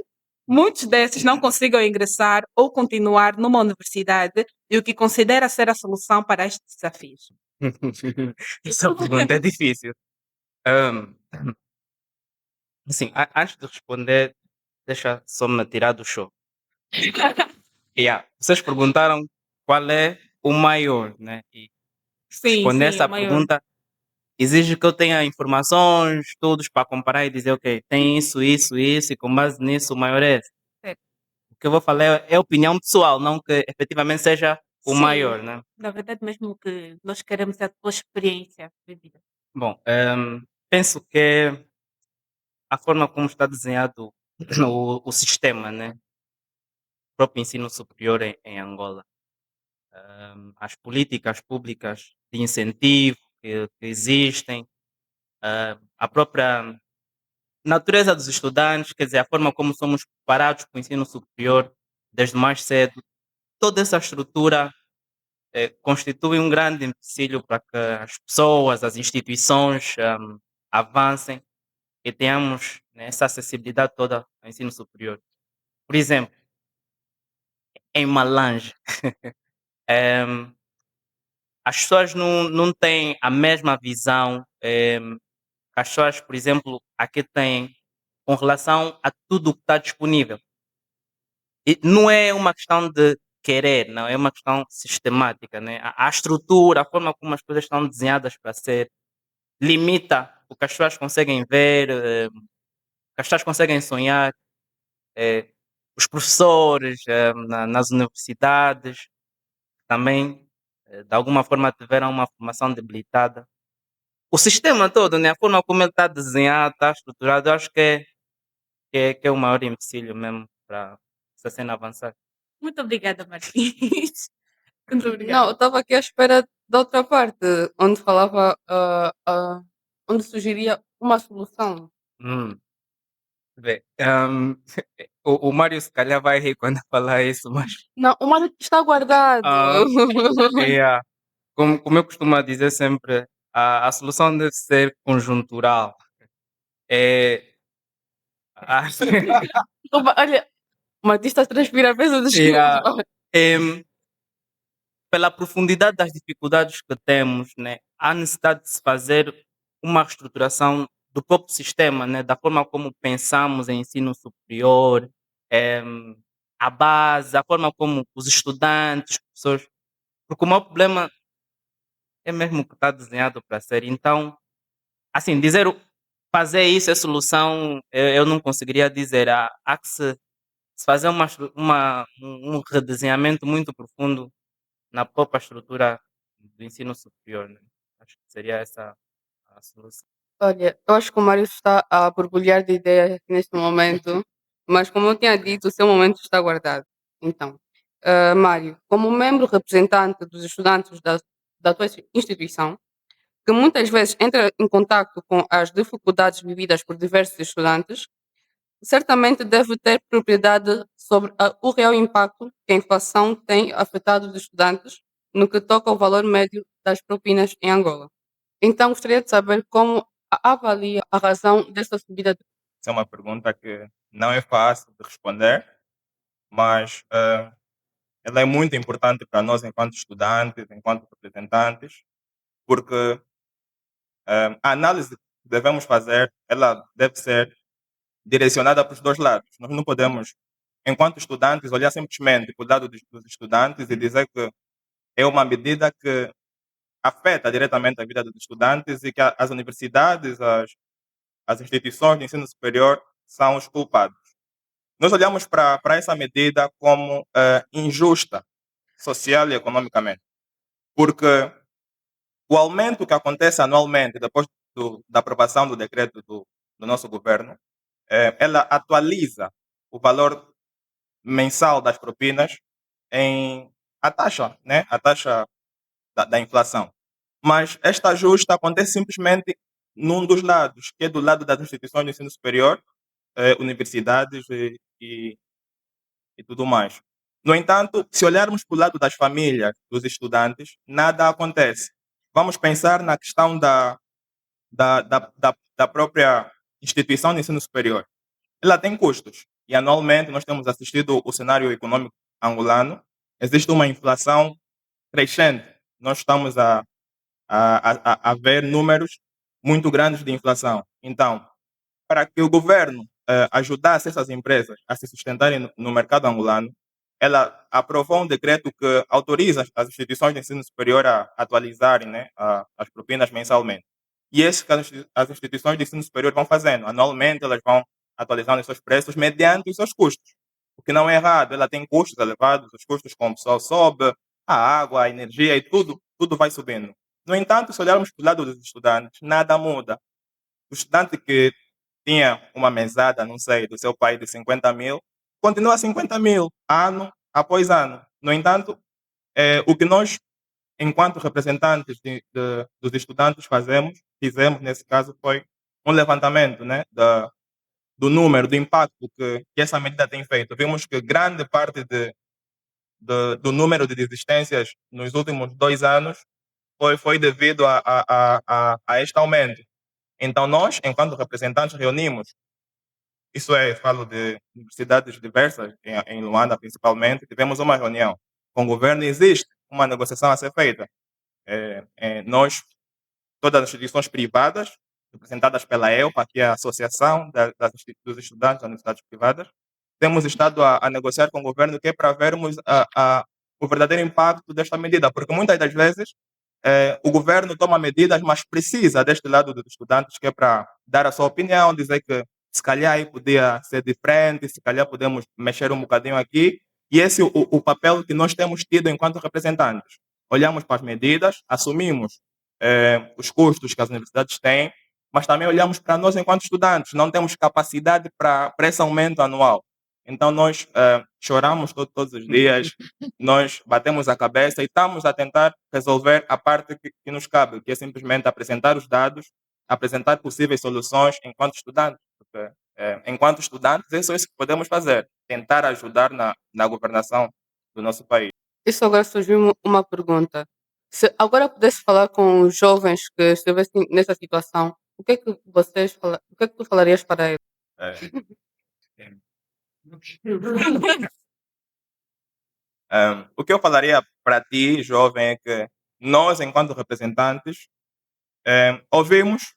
muitos desses não consigam ingressar ou continuar numa universidade, e o que considera ser a solução para estes desafios. Essa pergunta é difícil. Ahm, assim, antes de responder, deixa só me tirar do show. Yeah. Vocês perguntaram qual é o maior, né? E Sim, responder sim, é essa o maior. pergunta exige que eu tenha informações, estudos para comparar e dizer, ok, tem isso, isso, isso, e com base nisso o maior é esse. Certo. O que eu vou falar é opinião pessoal, não que efetivamente seja o Sim, maior, né? na verdade, mesmo que nós queremos a tua experiência vivida. Bom, penso que a forma como está desenhado o sistema, né? O próprio ensino superior em Angola. As políticas públicas de incentivo que existem, a própria natureza dos estudantes, quer dizer, a forma como somos preparados para o ensino superior desde mais cedo, toda essa estrutura constitui um grande empecilho para que as pessoas, as instituições avancem e tenhamos, né, essa acessibilidade toda ao ensino superior. Por exemplo, em Malange, em, as pessoas não têm a mesma visão que as pessoas, por exemplo, aqui têm com relação a tudo o que está disponível. E não é uma questão de querer, não, é uma questão sistemática. Né? A estrutura, a forma como as coisas estão desenhadas para ser, limita o que as pessoas conseguem ver, o que as pessoas conseguem sonhar. eh, os professores nas universidades também, de alguma forma, tiveram uma formação debilitada. O sistema todo, né? A forma como ele está desenhado, está estruturado, eu acho que é o maior empecilho mesmo para essa cena avançar. Muito obrigada, Martins. Muito Não, eu obrigada. estava aqui à espera da outra parte, onde falava, onde sugeria uma solução. Hum, vê, o Mário se calhar vai rir quando eu falar isso, mas Não, o mais está guardado. ah, yeah, como eu costumo dizer sempre, a solução deve ser conjuntural. É, a- Olha, o Martins está a transpirar, peço yeah, desculpa. em, pela profundidade das dificuldades que temos, né, há necessidade de se fazer uma reestruturação do próprio sistema, né, da forma como pensamos em ensino superior, em, a base, a forma como os estudantes, professores, porque o maior problema é mesmo o que está desenhado para ser. Então, assim, fazer isso é solução, eu não conseguiria dizer. Há que se fazer um redesenhamento muito profundo na própria estrutura do ensino superior, né? Acho que seria essa a solução. Olha, eu acho que o Mário está a borbulhar de ideias aqui neste momento, mas como eu tinha dito, o seu momento está guardado. Então, Mário, como membro representante dos estudantes da tua instituição, que muitas vezes entra em contato com as dificuldades vividas por diversos estudantes, certamente deve ter propriedade sobre o real impacto que a inflação tem afetado os estudantes no que toca ao valor médio das propinas em Angola. Então, gostaria de saber como avalia a razão dessa subida. Essa é uma pergunta que não é fácil de responder, mas ela é muito importante para nós enquanto estudantes, enquanto representantes, porque a análise que devemos fazer, ela deve ser direcionada para os dois lados. Nós não podemos, enquanto estudantes, olhar simplesmente para o lado dos estudantes e dizer que é uma medida que afeta diretamente a vida dos estudantes e que as universidades, as instituições de ensino superior são os culpados. nós olhamos para essa medida como injusta, social e economicamente, porque o aumento que acontece anualmente depois da aprovação do decreto do nosso governo, ela atualiza o valor mensal das propinas em a taxa, né? A taxa da inflação. Mas esta ajuste acontece simplesmente num dos lados, que é do lado das instituições de ensino superior, universidades e tudo mais. No entanto, se olharmos para o lado das famílias, dos estudantes, nada acontece. Vamos pensar na questão da própria instituição de ensino superior. Ela tem custos e anualmente nós temos assistido o cenário econômico angolano. Existe uma inflação crescente. Nós estamos a ver números muito grandes de inflação. Então, para que o governo ajudasse essas empresas a se sustentarem no mercado angolano, ela aprovou um decreto que autoriza as instituições de ensino superior a atualizarem, né, as propinas mensalmente. E é isso que as instituições de ensino superior vão fazendo. Anualmente elas vão atualizando os seus preços mediante os seus custos. O que não é errado, ela tem custos elevados, os custos com o pessoal sobe, a água, a energia e tudo vai subindo. No entanto, se olharmos para o lado dos estudantes, nada muda. O estudante que tinha uma mesada, não sei, do seu pai de 50 mil, continua 50 mil, ano após ano. No entanto, o que nós, enquanto representantes dos estudantes, fizemos, nesse caso, foi um levantamento, né, do número, do impacto que essa medida tem feito. Vimos que grande parte do número de desistências nos últimos 2 anos foi devido a este aumento. Então, nós, enquanto representantes, reunimos, isso é, falo de universidades diversas, em Luanda principalmente, tivemos uma reunião com o governo e existe uma negociação a ser feita. Nós, todas as instituições privadas, representadas pela EUPA, que é a Associação dos Estudantes das Universidades Privadas, temos estado a negociar com o governo, que é para vermos o verdadeiro impacto desta medida, porque muitas das vezes o governo toma medidas, mas precisa deste lado dos estudantes, que é para dar a sua opinião, dizer que se calhar aí podia ser diferente, se calhar podemos mexer um bocadinho aqui, e esse é o papel que nós temos tido enquanto representantes. Olhamos para as medidas, assumimos os custos que as universidades têm, mas também olhamos para nós enquanto estudantes, não temos capacidade para esse aumento anual. Então nós choramos todos os dias, nós batemos a cabeça e estamos a tentar resolver a parte que nos cabe, que é simplesmente apresentar os dados, apresentar possíveis soluções enquanto estudantes. Porque, enquanto estudantes, é só isso que podemos fazer, tentar ajudar na governação do nosso país. Isso agora surgiu uma pergunta. Se agora pudesse falar com os jovens que estivessem nessa situação, o que é que o que é que tu falarias para eles? O que eu falaria para ti, jovem, é que nós, enquanto representantes, ouvimos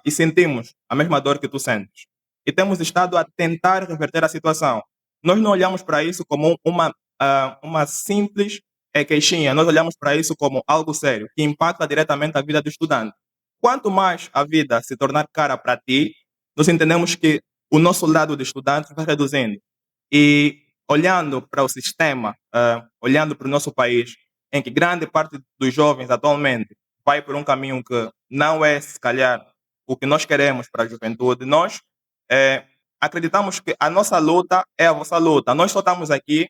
e sentimos a mesma dor que tu sentes. E temos estado a tentar reverter a situação. Nós não olhamos para isso como uma simples queixinha, nós olhamos para isso como algo sério, que impacta diretamente a vida do estudante. Quanto mais a vida se tornar cara para ti, nós entendemos que o nosso lado de estudante vai reduzindo. E olhando para o sistema, olhando para o nosso país, em que grande parte dos jovens atualmente vai por um caminho que não é, se calhar, o que nós queremos para a juventude, nós acreditamos que a nossa luta é a vossa luta. Nós só estamos aqui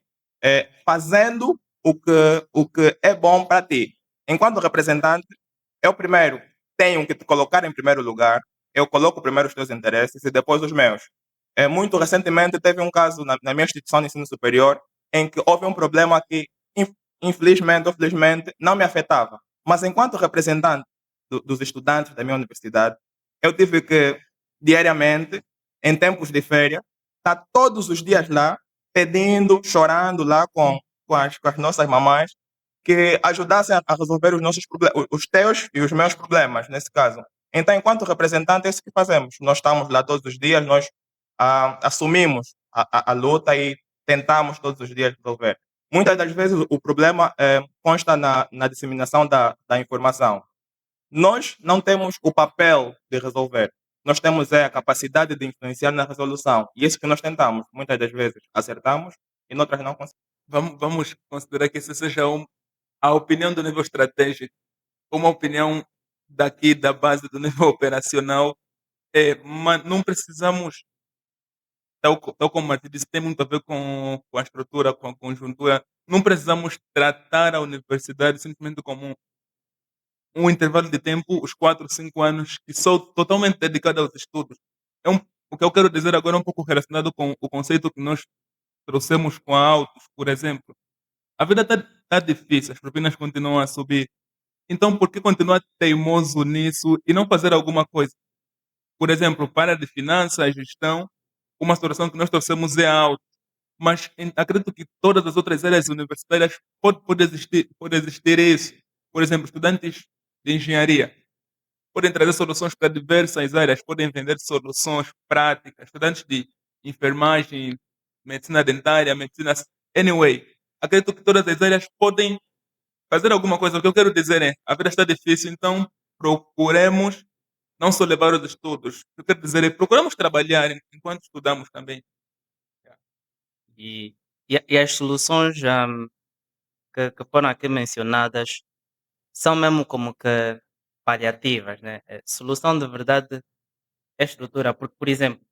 fazendo o que é bom para ti. Enquanto representante, eu primeiro tenho que te colocar em primeiro lugar, eu coloco primeiro os teus interesses e depois os meus. Muito recentemente teve um caso na minha instituição de ensino superior em que houve um problema que, infelizmente ou felizmente, não me afetava. Mas enquanto representante dos estudantes da minha universidade, eu tive que, diariamente, em tempos de férias, estar todos os dias lá, pedindo, chorando lá com as nossas mamães, que ajudassem a resolver os nossos problemas, os teus e os meus problemas, nesse caso. Então, enquanto representante, é isso que fazemos. Nós estamos lá todos os dias, nós assumimos a luta e tentamos todos os dias resolver. Muitas das vezes o problema consta na disseminação da informação. Nós não temos o papel de resolver. nós temos a capacidade de influenciar na resolução. E isso que nós tentamos, muitas das vezes acertamos e noutras não conseguimos. Vamos considerar que essa seja a opinião do nível estratégico, uma opinião daqui da base do nível operacional. Mas não precisamos, tal como o Martim disse, tem muito a ver com a estrutura, com a conjuntura. Não precisamos tratar a universidade simplesmente como um intervalo de tempo, os 4, 5 anos, que sou totalmente dedicado aos estudos. O que eu quero dizer agora é um pouco relacionado com o conceito que nós trouxemos com a autos, por exemplo. A vida está difícil, as propinas continuam a subir. Então, por que continuar teimoso nisso e não fazer alguma coisa? Por exemplo, para a de finanças, gestão, uma situação que nós trouxemos é alta. Mas acredito que todas as outras áreas universitárias pode existir isso. Por exemplo, estudantes de engenharia podem trazer soluções para diversas áreas, podem vender soluções práticas. Estudantes de enfermagem, medicina dentária, medicina. Anyway, acredito que todas as áreas podem fazer alguma coisa. O que eu quero dizer é: a vida está difícil, então procuremos não só levar os estudos. O que eu quero dizer é: procuramos trabalhar enquanto estudamos também. E, e as soluções que foram aqui mencionadas são mesmo como que paliativas, né? Solução de verdade é estrutura, porque, por exemplo,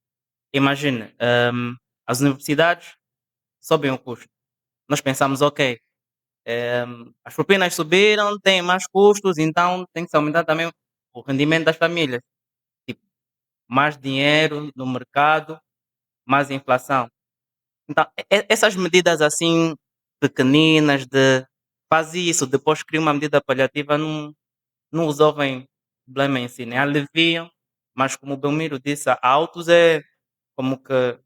imagine, as universidades sobem o custo. Nós pensamos, ok, as propinas subiram, tem mais custos, então tem que se aumentar também o rendimento das famílias. Tipo, mais dinheiro no mercado, mais inflação. Então, essas medidas assim pequeninas de faz isso, depois cria uma medida paliativa, não resolvem o problema em si, né? Aliviam, mas como o Belmiro disse, a autos é como que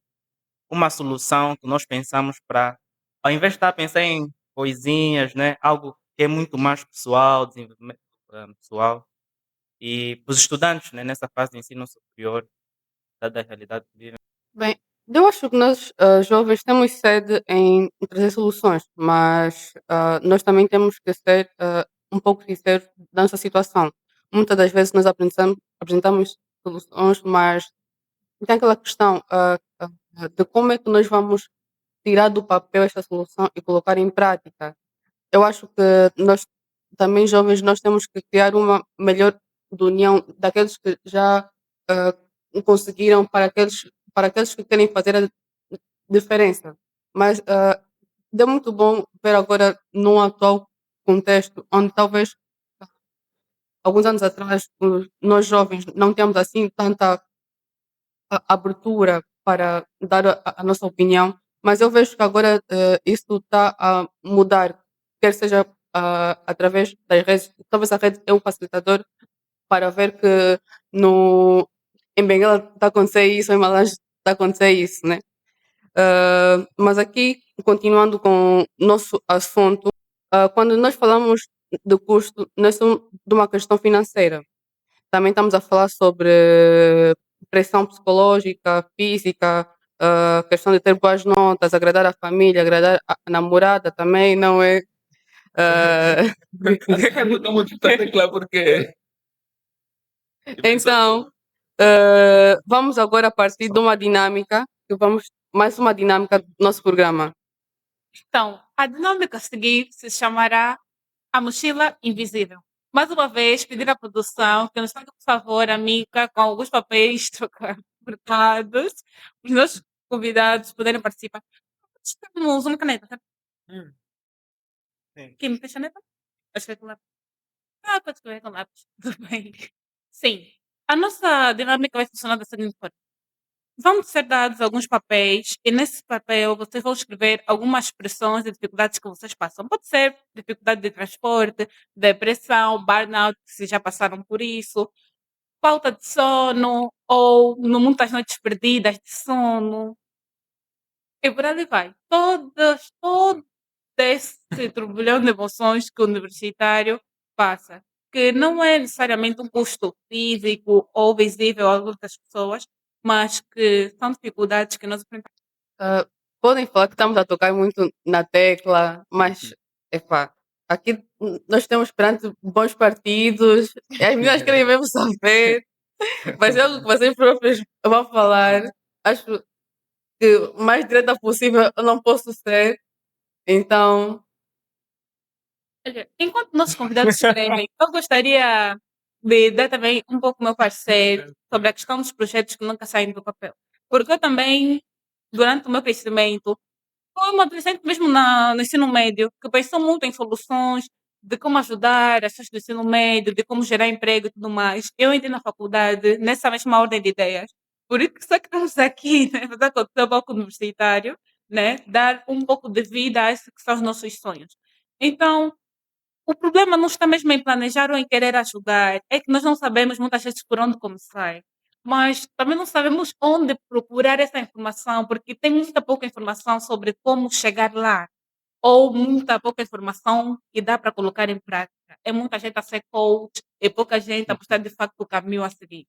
uma solução que nós pensamos para, ao invés de estar a pensar em coisinhas, né? Algo que é muito mais pessoal, desenvolvimento pessoal, e para os estudantes, né? Nessa fase de ensino superior, dada a realidade que vivem. Bem, eu acho que nós, jovens, temos sede em trazer soluções, mas nós também temos que ser um pouco sinceros da nossa situação. Muitas das vezes nós apresentamos soluções, mas tem aquela questão de como é que nós vamos tirar do papel esta solução e colocar em prática. Eu acho que nós, também jovens, nós temos que criar uma melhor união daqueles que já ah, conseguiram para aqueles que querem fazer a diferença. Mas é muito bom ver agora num atual contexto onde talvez alguns anos atrás nós jovens não temos assim tanta abertura para dar a nossa opinião, mas eu vejo que agora isso está a mudar, quer seja através das redes, talvez a rede é um facilitador para ver que no, em Benguela está a acontecer isso, em Malange está a acontecer isso, né? Mas aqui, continuando com o nosso assunto, quando nós falamos de custo, não é só de uma questão financeira. Também estamos a falar sobre pressão psicológica, física, questão de ter boas notas, agradar a família, agradar a namorada também, não é? Ah, Estamos a tecla porque. então, vamos agora partir de uma dinâmica, mais uma dinâmica do nosso programa. Então, a dinâmica a seguir se chamará A Mochila Invisível. Mais uma vez, pedir à produção que nos traga, por favor, amiga, com alguns papéis trocados, os nossos convidados poderem participar. Temos uma caneta, tá? Sim. Quem me fez caneta? Pode escrever com lápis. Pode escrever com lápis. Tudo bem. Sim. A nossa dinâmica vai funcionar da seguinte forma. Vão ser dados alguns papéis e nesse papel vocês vão escrever algumas expressões e dificuldades que vocês passam. Pode ser dificuldade de transporte, depressão, burnout, se já passaram por isso, falta de sono ou muitas noites perdidas de sono. E por ali vai. Todo esse turbilhão de emoções que o universitário passa, que não é necessariamente um custo físico ou visível a outras pessoas, mas que são dificuldades que nós enfrentamos. Podem falar que estamos a tocar muito na tecla, mas epá, aqui nós temos perante bons partidos, e as meninas querem mesmo saber. Mas é o que vocês próprios vão falar. Acho que o mais direta possível eu não posso ser. Então, Olha, enquanto nossos convidados escrevem, eu gostaria de dar também um pouco o meu parecer sobre a questão dos projetos que nunca saem do papel. Porque eu também, durante o meu crescimento, foi uma adolescente mesmo no ensino médio, que pensou muito em soluções de como ajudar as pessoas do ensino médio, de como gerar emprego e tudo mais. Eu entrei na faculdade nessa mesma ordem de ideias. Por isso que só que estamos aqui, né, fazer com o teu bloco universitário, né, dar um pouco de vida a esses que são os nossos sonhos. Então, o problema não está mesmo em planejar ou em querer ajudar, é que nós não sabemos muitas vezes por onde começar. Mas também não sabemos onde procurar essa informação, porque tem muita pouca informação sobre como chegar lá, ou muita pouca informação que dá para colocar em prática. É muita gente a ser coach e pouca gente a mostrar de facto o caminho a seguir.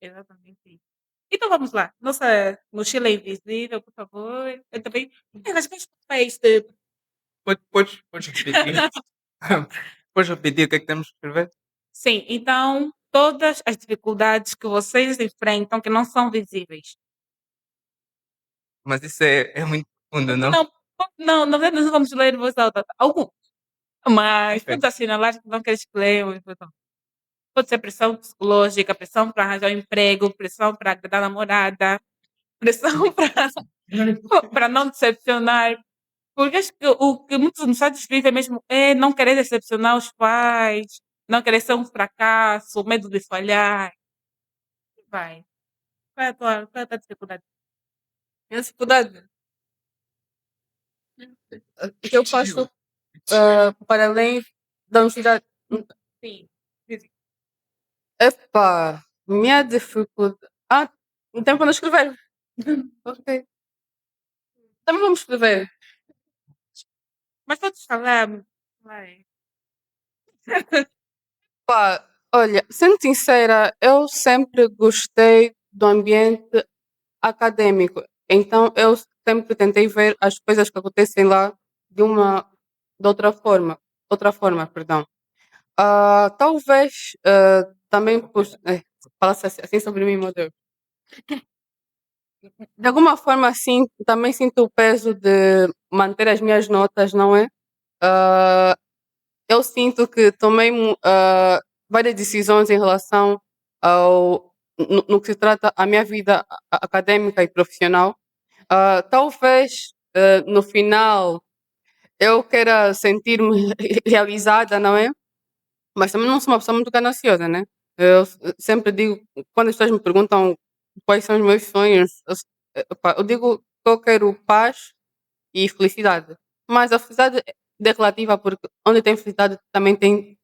Exatamente isso. Então vamos lá. Nossa mochila invisível, por favor. Eu também. As minhas papéis de. Podes repetir? Podes repetir o que é que temos que escrever? Sim, então todas as dificuldades que vocês enfrentam que não são visíveis. Mas isso é muito profundo, não? Não, não, na verdade, nós não vamos ler em voz alta. Algum. Mas Ok. todos assinalar que não queres que leiam. Então. Pode ser pressão psicológica, pressão para arranjar um emprego, pressão para agradar a namorada, pressão para não decepcionar. Porque acho que o que muitos universitários vivem mesmo é não querer decepcionar os pais, não querer ser um fracasso, medo de falhar. Vai. Qual é a tua dificuldade? minha dificuldade que eu faço para além da universidade. Sim. Epá, minha dificuldade. Ah, não tem para não escrever. Ok. Também vamos escrever. Mas todos falamos. Vai. Pá, olha, sendo sincera, eu sempre gostei do ambiente acadêmico. Então eu sempre tentei ver as coisas que acontecem lá de outra forma, perdão. Talvez também fala-se assim sobre mim, meu Deus. De alguma forma, assim, também sinto o peso de manter as minhas notas, não é? Ah, eu sinto que tomei várias decisões em relação no que se trata a minha vida académica e profissional. Talvez no final eu queira sentir-me realizada, não é? Mas também não sou uma pessoa muito gananciosa, né? Eu sempre digo, quando as pessoas me perguntam quais são os meus sonhos, eu digo que eu quero paz e felicidade. Mas a felicidade é relativa porque onde tem felicidade também tem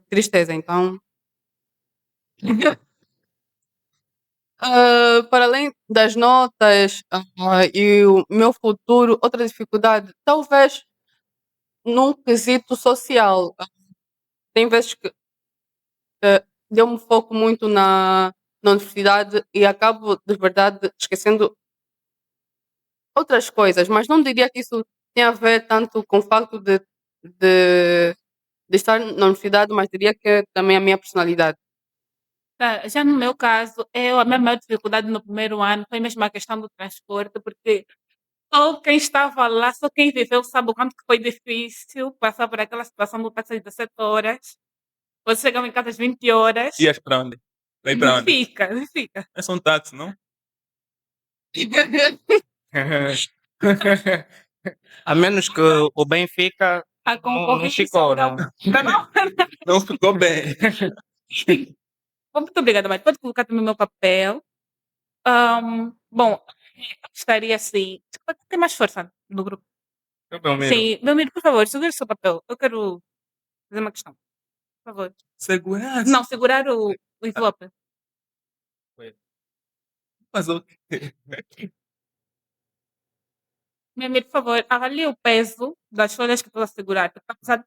tristeza. Então, para além das notas e o meu futuro, outra dificuldade, talvez num quesito social. Tem vezes que deu-me foco muito na universidade e acabo de verdade esquecendo outras coisas, mas não diria que isso tem a ver tanto com o facto de, de estar na universidade, mas diria que é também a minha personalidade. Tá, já no meu caso, a minha maior dificuldade no primeiro ano foi mesmo a questão do transporte, porque só quem estava lá, só quem viveu sabe o quanto que foi difícil passar por aquela situação do táxi de 17 horas. Você chegava em casa às 20 horas. Ias para onde? Para ir para onde? Fica, fica. É só um táxi, não? A menos que o Benfica A não concorrência ficou, não. né? Não. Não ficou bem. Muito obrigada, Mari. Pode colocar também o meu papel. Bom, eu gostaria assim. Tem mais força no grupo. Sim, Belmiro, por favor, segure o seu papel. Eu quero fazer uma questão. Por favor. Segurança. Não, segurar o envelope. Mas o Belmiro, por favor, avalie o peso das folhas que estou a segurar. Está pesado?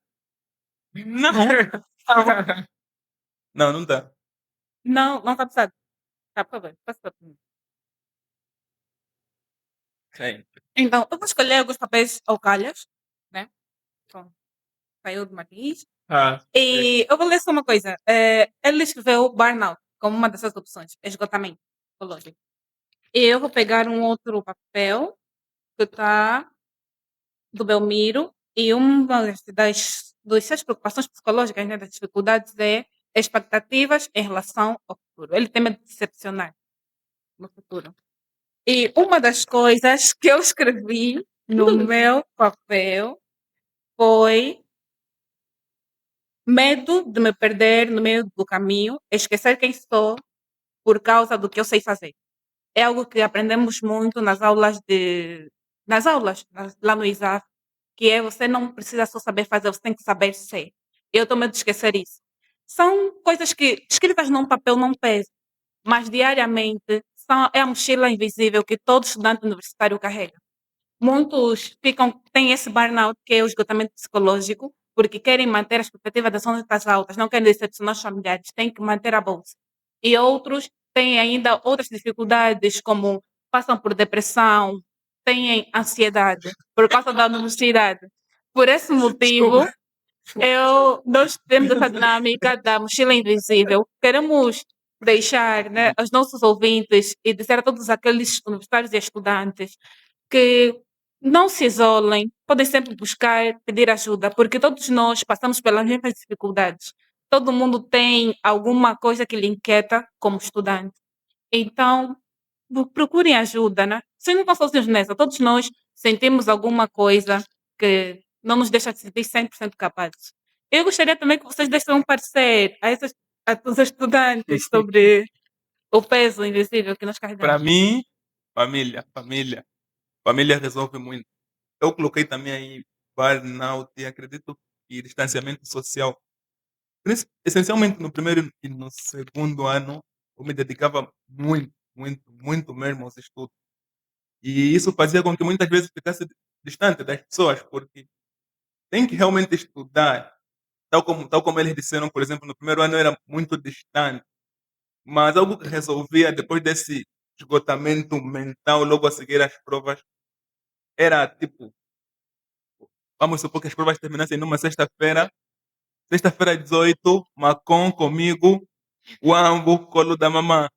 Não. Não, não dá. Não, não está pesado. Tá, por favor, passa para mim. Sim. Então, eu vou escolher alguns papéis ao calhas, né? Então, saiu do Martins. Ah, E eu vou ler só uma coisa. Ele escreveu burnout. como uma dessas opções, esgotamento psicológico. E eu vou pegar um outro papel que está do Belmiro e uma das suas preocupações psicológicas, né, das dificuldades é expectativas em relação ao futuro. Ele tem medo de decepcionar no futuro. E uma das coisas que eu escrevi no meu papel foi medo de me perder no meio do caminho, esquecer quem sou por causa do que eu sei fazer. É algo que aprendemos muito lá no ISAF, que é você não precisa só saber fazer, você tem que saber ser. Eu estou medo de esquecer isso. São coisas que escritas num papel não pesam, mas diariamente é a mochila invisível que todo estudante universitário carrega. Muitos têm esse burnout, que é o esgotamento psicológico, porque querem manter a expectativa das notas altas, não querem decepcionar os familiares, têm que manter a bolsa. E outros têm ainda outras dificuldades, como passam por depressão, têm ansiedade por causa da universidade. Por esse motivo, nós temos essa dinâmica da mochila invisível. Queremos deixar, né, aos nossos ouvintes e dizer a todos aqueles universitários e estudantes que não se isolem, podem sempre buscar, pedir ajuda, porque todos nós passamos pelas mesmas dificuldades. Todo mundo tem alguma coisa que lhe inquieta como estudante. Então, procurem ajuda, né? Vocês não estão sozinhos nessa. Todos nós sentimos alguma coisa que não nos deixa se sentir 100% capazes. Eu gostaria também que vocês dessem um parecer a todos os estudantes sobre o peso invisível que nós Para carregamos. mim, família. Família resolve muito. Eu coloquei também aí burnout e acredito que distanciamento social. Essencialmente no primeiro e no segundo ano, eu me dedicava muito mesmo aos estudos. E isso fazia com que muitas vezes ficasse distante das pessoas, porque tem que realmente estudar. Tal como eles disseram, por exemplo, no primeiro ano eu era muito distante. Mas algo que resolvia depois desse esgotamento mental, logo a seguir às provas, era tipo, vamos supor que as provas terminassem numa sexta-feira 18, Macon comigo, o Ambo, colo da mamã.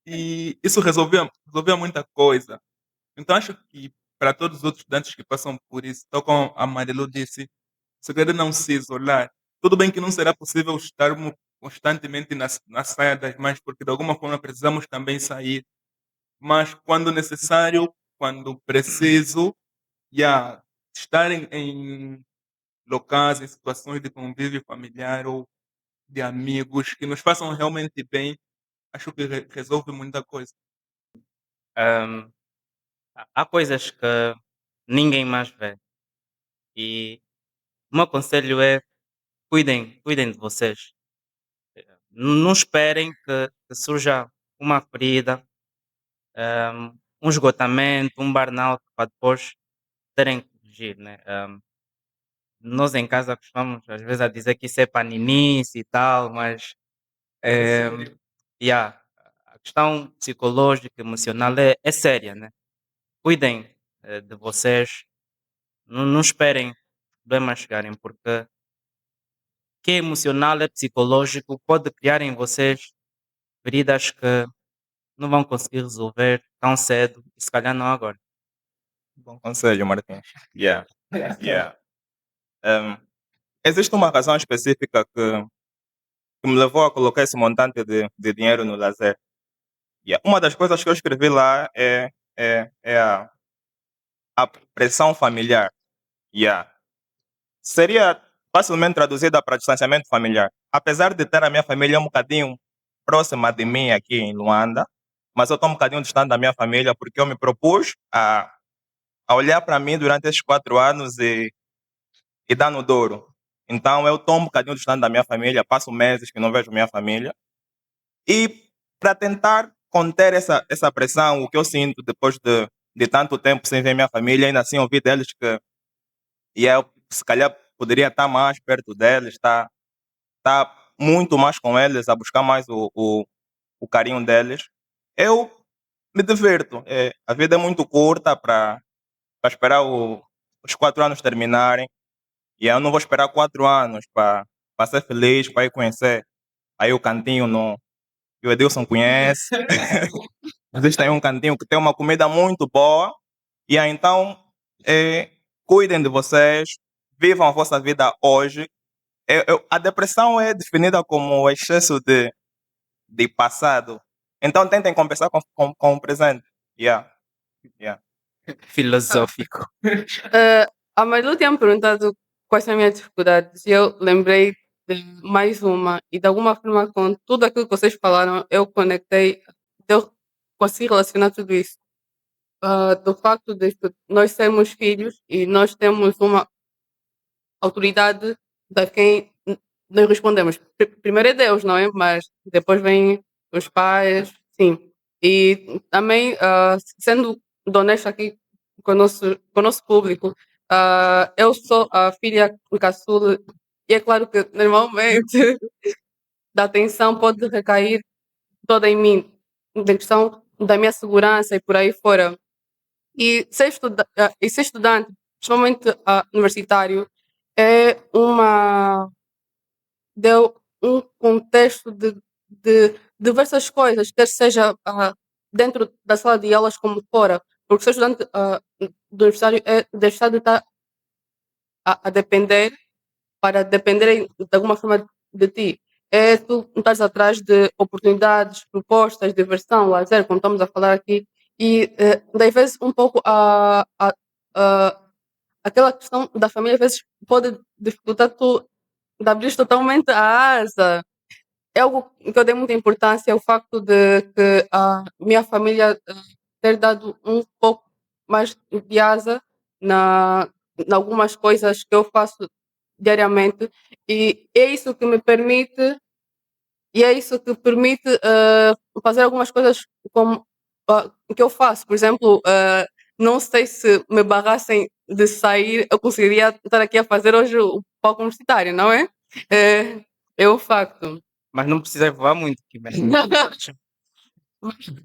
E isso resolvia muita coisa. Então acho que para todos os outros estudantes que passam por isso, tal como a Marilu disse, o segredo é não se isolar. Tudo bem que não será possível estarmos constantemente na saia das mães, porque de alguma forma precisamos também sair. Mas quando necessário, quando preciso, yeah, estar em locais, em situações de convívio familiar ou de amigos que nos façam realmente bem, acho que resolve muita coisa. Ahm, há coisas que ninguém mais vê. E o meu conselho é cuidem de vocês. Não esperem que surja uma ferida, um esgotamento, um burnout para depois terem que fugir, né? Nós em casa costumamos às vezes a dizer que isso é paninice e tal, mas yeah, a questão psicológica, emocional é séria, né? Cuidem de vocês, não esperem problemas chegarem, porque que é emocional, é psicológico, pode criar em vocês feridas que não vão conseguir resolver tão cedo e se calhar não agora. Bom conselho, Martins. Yeah, yeah. Um, existe uma razão específica que me levou a colocar esse montante de dinheiro no lazer. Yeah. Uma das coisas que eu escrevi lá é a pressão familiar. Yeah. Seria facilmente traduzida para distanciamento familiar. Apesar de ter a minha família um bocadinho próxima de mim aqui em Luanda, mas eu estou um bocadinho distante da minha família porque eu me propus a olhar para mim durante esses 4 anos e dar no Douro. Então eu estou um bocadinho distante da minha família, passo meses que não vejo minha família. E para tentar conter essa pressão, o que eu sinto depois de tanto tempo sem ver minha família, ainda assim ouvir deles que eu se calhar poderia estar mais perto deles, tá muito mais com eles, a buscar mais o carinho deles. Eu me diverto. A vida é muito curta para esperar os 4 anos terminarem. E eu não vou esperar 4 anos para ser feliz, para ir conhecer aí o cantinho e o Edilson conhece. Vocês têm um cantinho que tem uma comida muito boa. E aí, então, cuidem de vocês, vivam a vossa vida hoje. A depressão é definida como o excesso de passado. Então, tentem compensar com o presente. Yeah. Yeah. Filosófico. A Marilu tinha me perguntado quais são as minhas dificuldades e eu lembrei de mais uma e de alguma forma com tudo aquilo que vocês falaram eu conectei, eu consegui relacionar tudo isso. Do facto de que nós sermos filhos e nós temos uma autoridade da quem nós respondemos. Primeiro é Deus, não é? Mas depois vem os pais, sim. E também, sendo honesto aqui com o nosso público, eu sou a filha caçula e é claro que normalmente da atenção pode recair toda em mim, da questão da minha segurança e por aí fora. E ser estudante, principalmente universitário, é deu um contexto de diversas coisas, quer seja dentro da sala de aulas como fora, porque ser estudante do universitário é deixar de estar a depender para dependerem de alguma forma de ti. É tu estás atrás de oportunidades, propostas, diversão, lazer, como estamos a falar aqui, e daí vezes um pouco a- aquela questão da família às vezes pode dificultar tu de abrir totalmente a asa. É algo que eu dei muita importância, é o facto de que a minha família ter dado um pouco mais de asa na, em algumas coisas que eu faço diariamente e é isso que me permite fazer algumas coisas como que eu faço. Por exemplo, não sei se me barrassem de sair, eu conseguiria estar aqui a fazer hoje o palco universitário, não é? É o facto. Mas não precisa voar muito, que bem.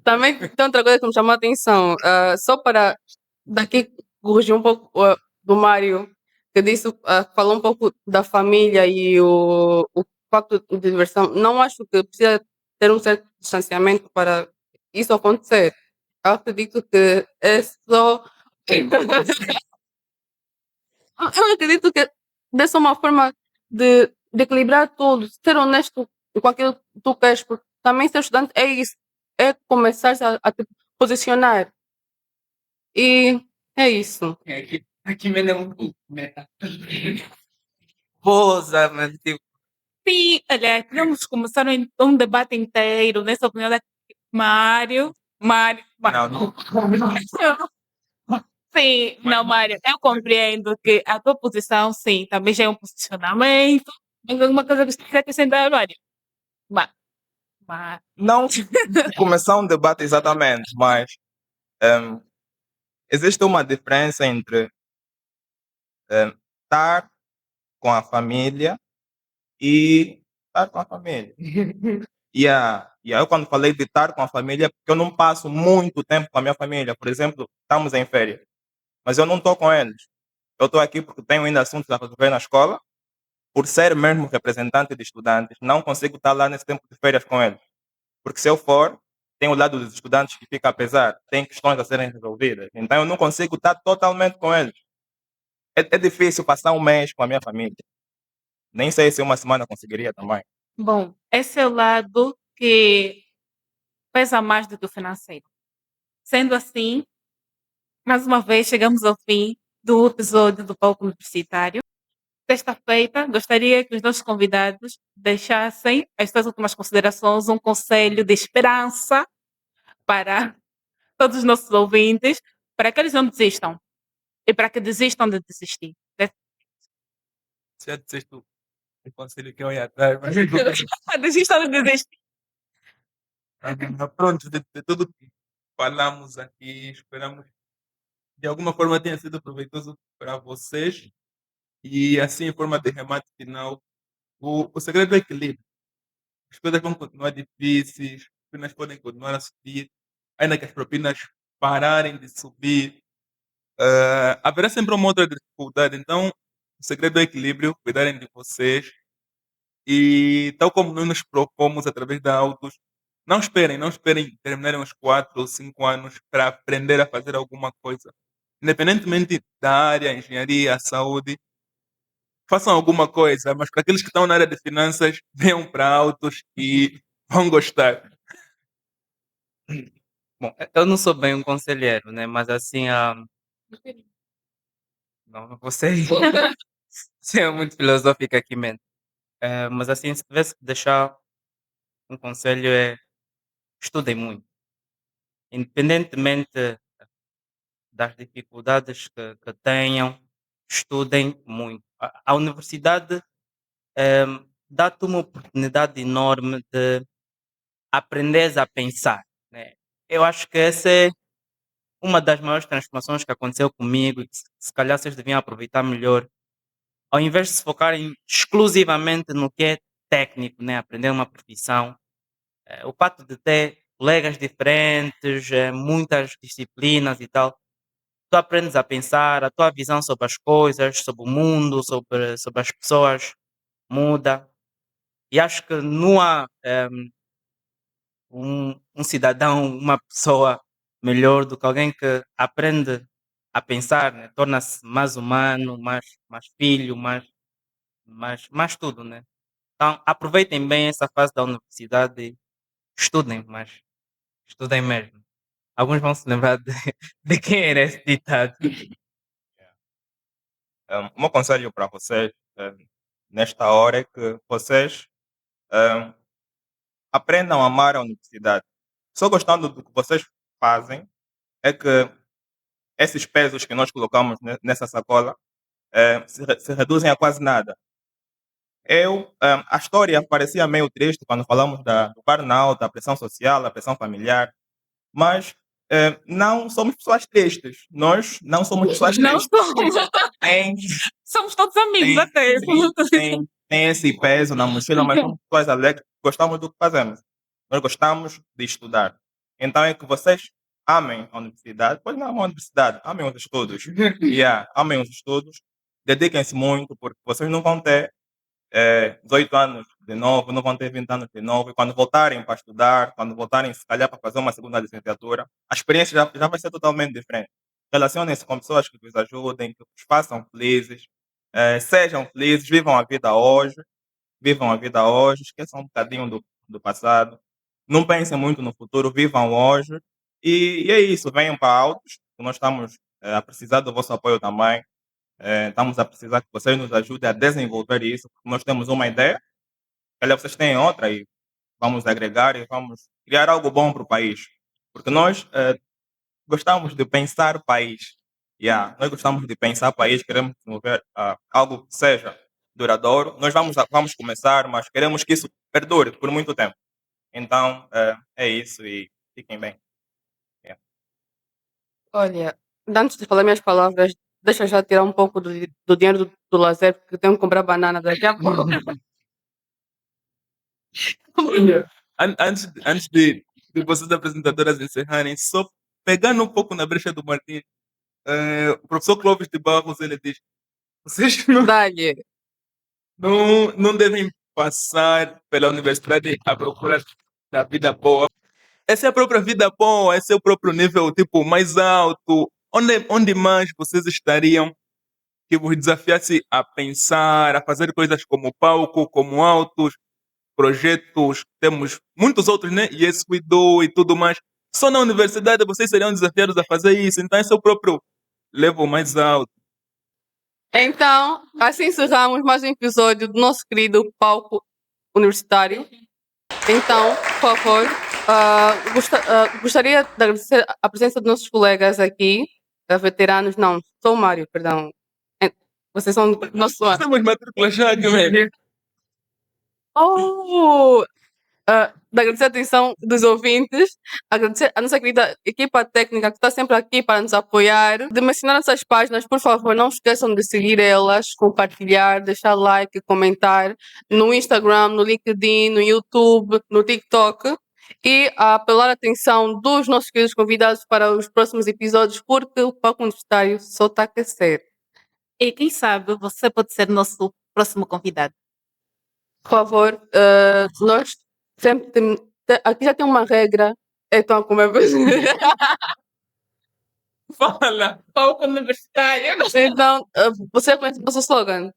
Também tem outra coisa que me chamou a atenção, só para daqui corrigir um pouco do Mário, que disse, falou um pouco da família e o facto de diversão. Não acho que precisa ter um certo distanciamento para isso acontecer. Eu acredito que é só. Eu acredito que dessa uma forma de equilibrar tudo, ser honesto com aquilo que tu queres, porque também ser estudante é isso, é começar a te posicionar. E é isso. Aqui me deu um meta. Posa, mas tipo, Sim, olha, podemos começar um debate inteiro nessa opinião da Mário. Mário. não. Sim, não, Mário, eu compreendo que a tua posição, sim, também já é um posicionamento, mas alguma coisa que você quer acrescentar, Mário? Mas, Não começar um debate exatamente, mas existe uma diferença entre estar com a família e estar com a família. E aí, eu quando falei de estar com a família, porque eu não passo muito tempo com a minha família. Por exemplo, estamos em férias, mas eu não estou com eles. Eu estou aqui porque tenho ainda assuntos a resolver na escola. Por ser mesmo representante de estudantes, não consigo estar lá nesse tempo de férias com eles. Porque se eu for, tem o lado dos estudantes que fica a pesar, tem questões a serem resolvidas. Então eu não consigo estar totalmente com eles. É difícil passar um mês com a minha família. Nem sei se uma semana conseguiria também. bom, esse é o lado que pesa mais do que o financeiro. Sendo assim, mais uma vez chegamos ao fim do episódio do Palco Universitário. Desta feita, gostaria que os nossos convidados deixassem as suas últimas considerações, um conselho de esperança para todos os nossos ouvintes, para que eles não desistam e para que desistam de desistir. Já disseste o conselho que eu ia dar, mas Desistam de desistir. pronto, de tudo que falamos aqui, esperamos de alguma forma tenha sido proveitoso para vocês. E assim, em forma de remate final, o segredo é o equilíbrio. As coisas vão continuar difíceis, as propinas podem continuar a subir, ainda que as propinas pararem de subir, haverá sempre uma outra dificuldade. Então, o segredo é o equilíbrio, cuidarem de vocês. E tal como nós nos propomos através da autos, não esperem terminarem os 4 ou 5 anos para aprender a fazer alguma coisa. Independentemente da área, engenharia, saúde, façam alguma coisa, mas para aqueles que estão na área de finanças, venham para autos e vão gostar. Bom, eu não sou bem um conselheiro, né? Mas assim, não vou ser, ser muito filosófico aqui, mente. Mas assim, se tivesse que deixar um conselho é estudem muito. Independentemente das dificuldades que tenham, estudem muito. A universidade dá-te uma oportunidade enorme de aprenderes a pensar, né? Eu acho que essa é uma das maiores transformações que aconteceu comigo e que se calhar vocês deviam aproveitar melhor. Ao invés de se focarem exclusivamente no que é técnico, né? Aprender uma profissão, o fato de ter colegas diferentes, muitas disciplinas e tal, tu aprendes a pensar, a tua visão sobre as coisas, sobre o mundo, sobre as pessoas muda. E acho que não há um cidadão, uma pessoa melhor do que alguém que aprende a pensar, né? Torna-se mais humano, mais filho, mais tudo, né? Então aproveitem bem essa fase da universidade e estudem, mas estudem mesmo. Alguns vão se lembrar de quem era esse ditado. O meu conselho para vocês nesta hora é que vocês um, aprendam a amar a universidade. Só gostando do que vocês fazem é que esses pesos que nós colocamos nessa sacola se reduzem a quase nada. A história parecia meio triste quando falamos do burnout, da pressão social, da pressão familiar, mas não somos pessoas tristes. Nós não somos pessoas Não tristes. somos. Tem, Somos todos amigos tem, até. tem esse peso na mochila, mas somos pessoas alegres, gostamos do que fazemos. Nós gostamos de estudar. Então é que vocês amem a universidade, pois não amam a universidade, amem os estudos. Amem os estudos, dediquem-se muito, porque vocês não vão ter 18 anos de novo, não vão ter 20 anos de novo, e quando voltarem para estudar, quando voltarem, se calhar, para fazer uma segunda licenciatura, a experiência já vai ser totalmente diferente. Relacionem-se com pessoas que vos ajudem, que vos façam felizes, sejam felizes, vivam a vida hoje, esqueçam um bocadinho do passado, não pensem muito no futuro, vivam hoje, e é isso, venham para Autos, que nós estamos a precisar do vosso apoio também. Estamos a precisar que vocês nos ajudem a desenvolver isso, porque nós temos uma ideia, calhar vocês têm outra e vamos agregar e vamos criar algo bom para o país. Porque nós gostamos de pensar país. Nós gostamos de pensar país, queremos desenvolver algo que seja duradouro. Nós vamos começar, mas queremos que isso perdure por muito tempo. Então, é isso e fiquem bem. Olha, antes de falar minhas palavras, deixa eu já tirar um pouco do dinheiro do lazer, porque tenho que comprar banana daqui a pouco. Antes de vocês apresentadoras encerrarem, só pegando um pouco na brecha do Martim, o professor Clóvis de Barros, ele diz, vocês Dá-lhe. não devem passar pela universidade à procura da vida boa. Essa é a própria vida boa, esse é o próprio nível tipo mais alto. Onde mais vocês estariam que vos desafiasse a pensar, a fazer coisas como palco, como autos, projetos, temos muitos outros, né? Yes, we do e tudo mais. Só na universidade vocês seriam desafiados a fazer isso. Então esse é o próprio level mais alto. Então, assim encerramos mais um episódio do nosso querido palco universitário. Então, por favor, gostaria de agradecer a presença dos nossos colegas aqui, veteranos, não, sou o Mário, perdão. Vocês são do nosso ano. Temos matrícula já, Guilherme. De agradecer a atenção dos ouvintes, agradecer a nossa querida equipa técnica que está sempre aqui para nos apoiar, de mencionar essas páginas, por favor, não esqueçam de seguir elas, compartilhar, deixar like, comentar no Instagram, no LinkedIn, no YouTube, no TikTok e a apelar a atenção dos nossos queridos convidados para os próximos episódios, porque o palco universitário só está a aquecer. E quem sabe você pode ser nosso próximo convidado. Por favor, nós sempre Aqui já tem uma regra. Então, como é Fala! Palco universitário. Então, você conhece o nosso slogan?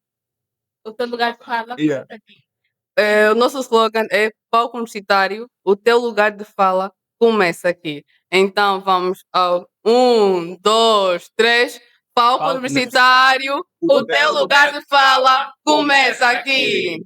O teu lugar de fala. Yeah. Aqui. O nosso slogan é palco universitário, o teu lugar de fala começa aqui. Então vamos ao 1, 2, 3. Palco Palco universitário, o teu lugar de fala começa aqui.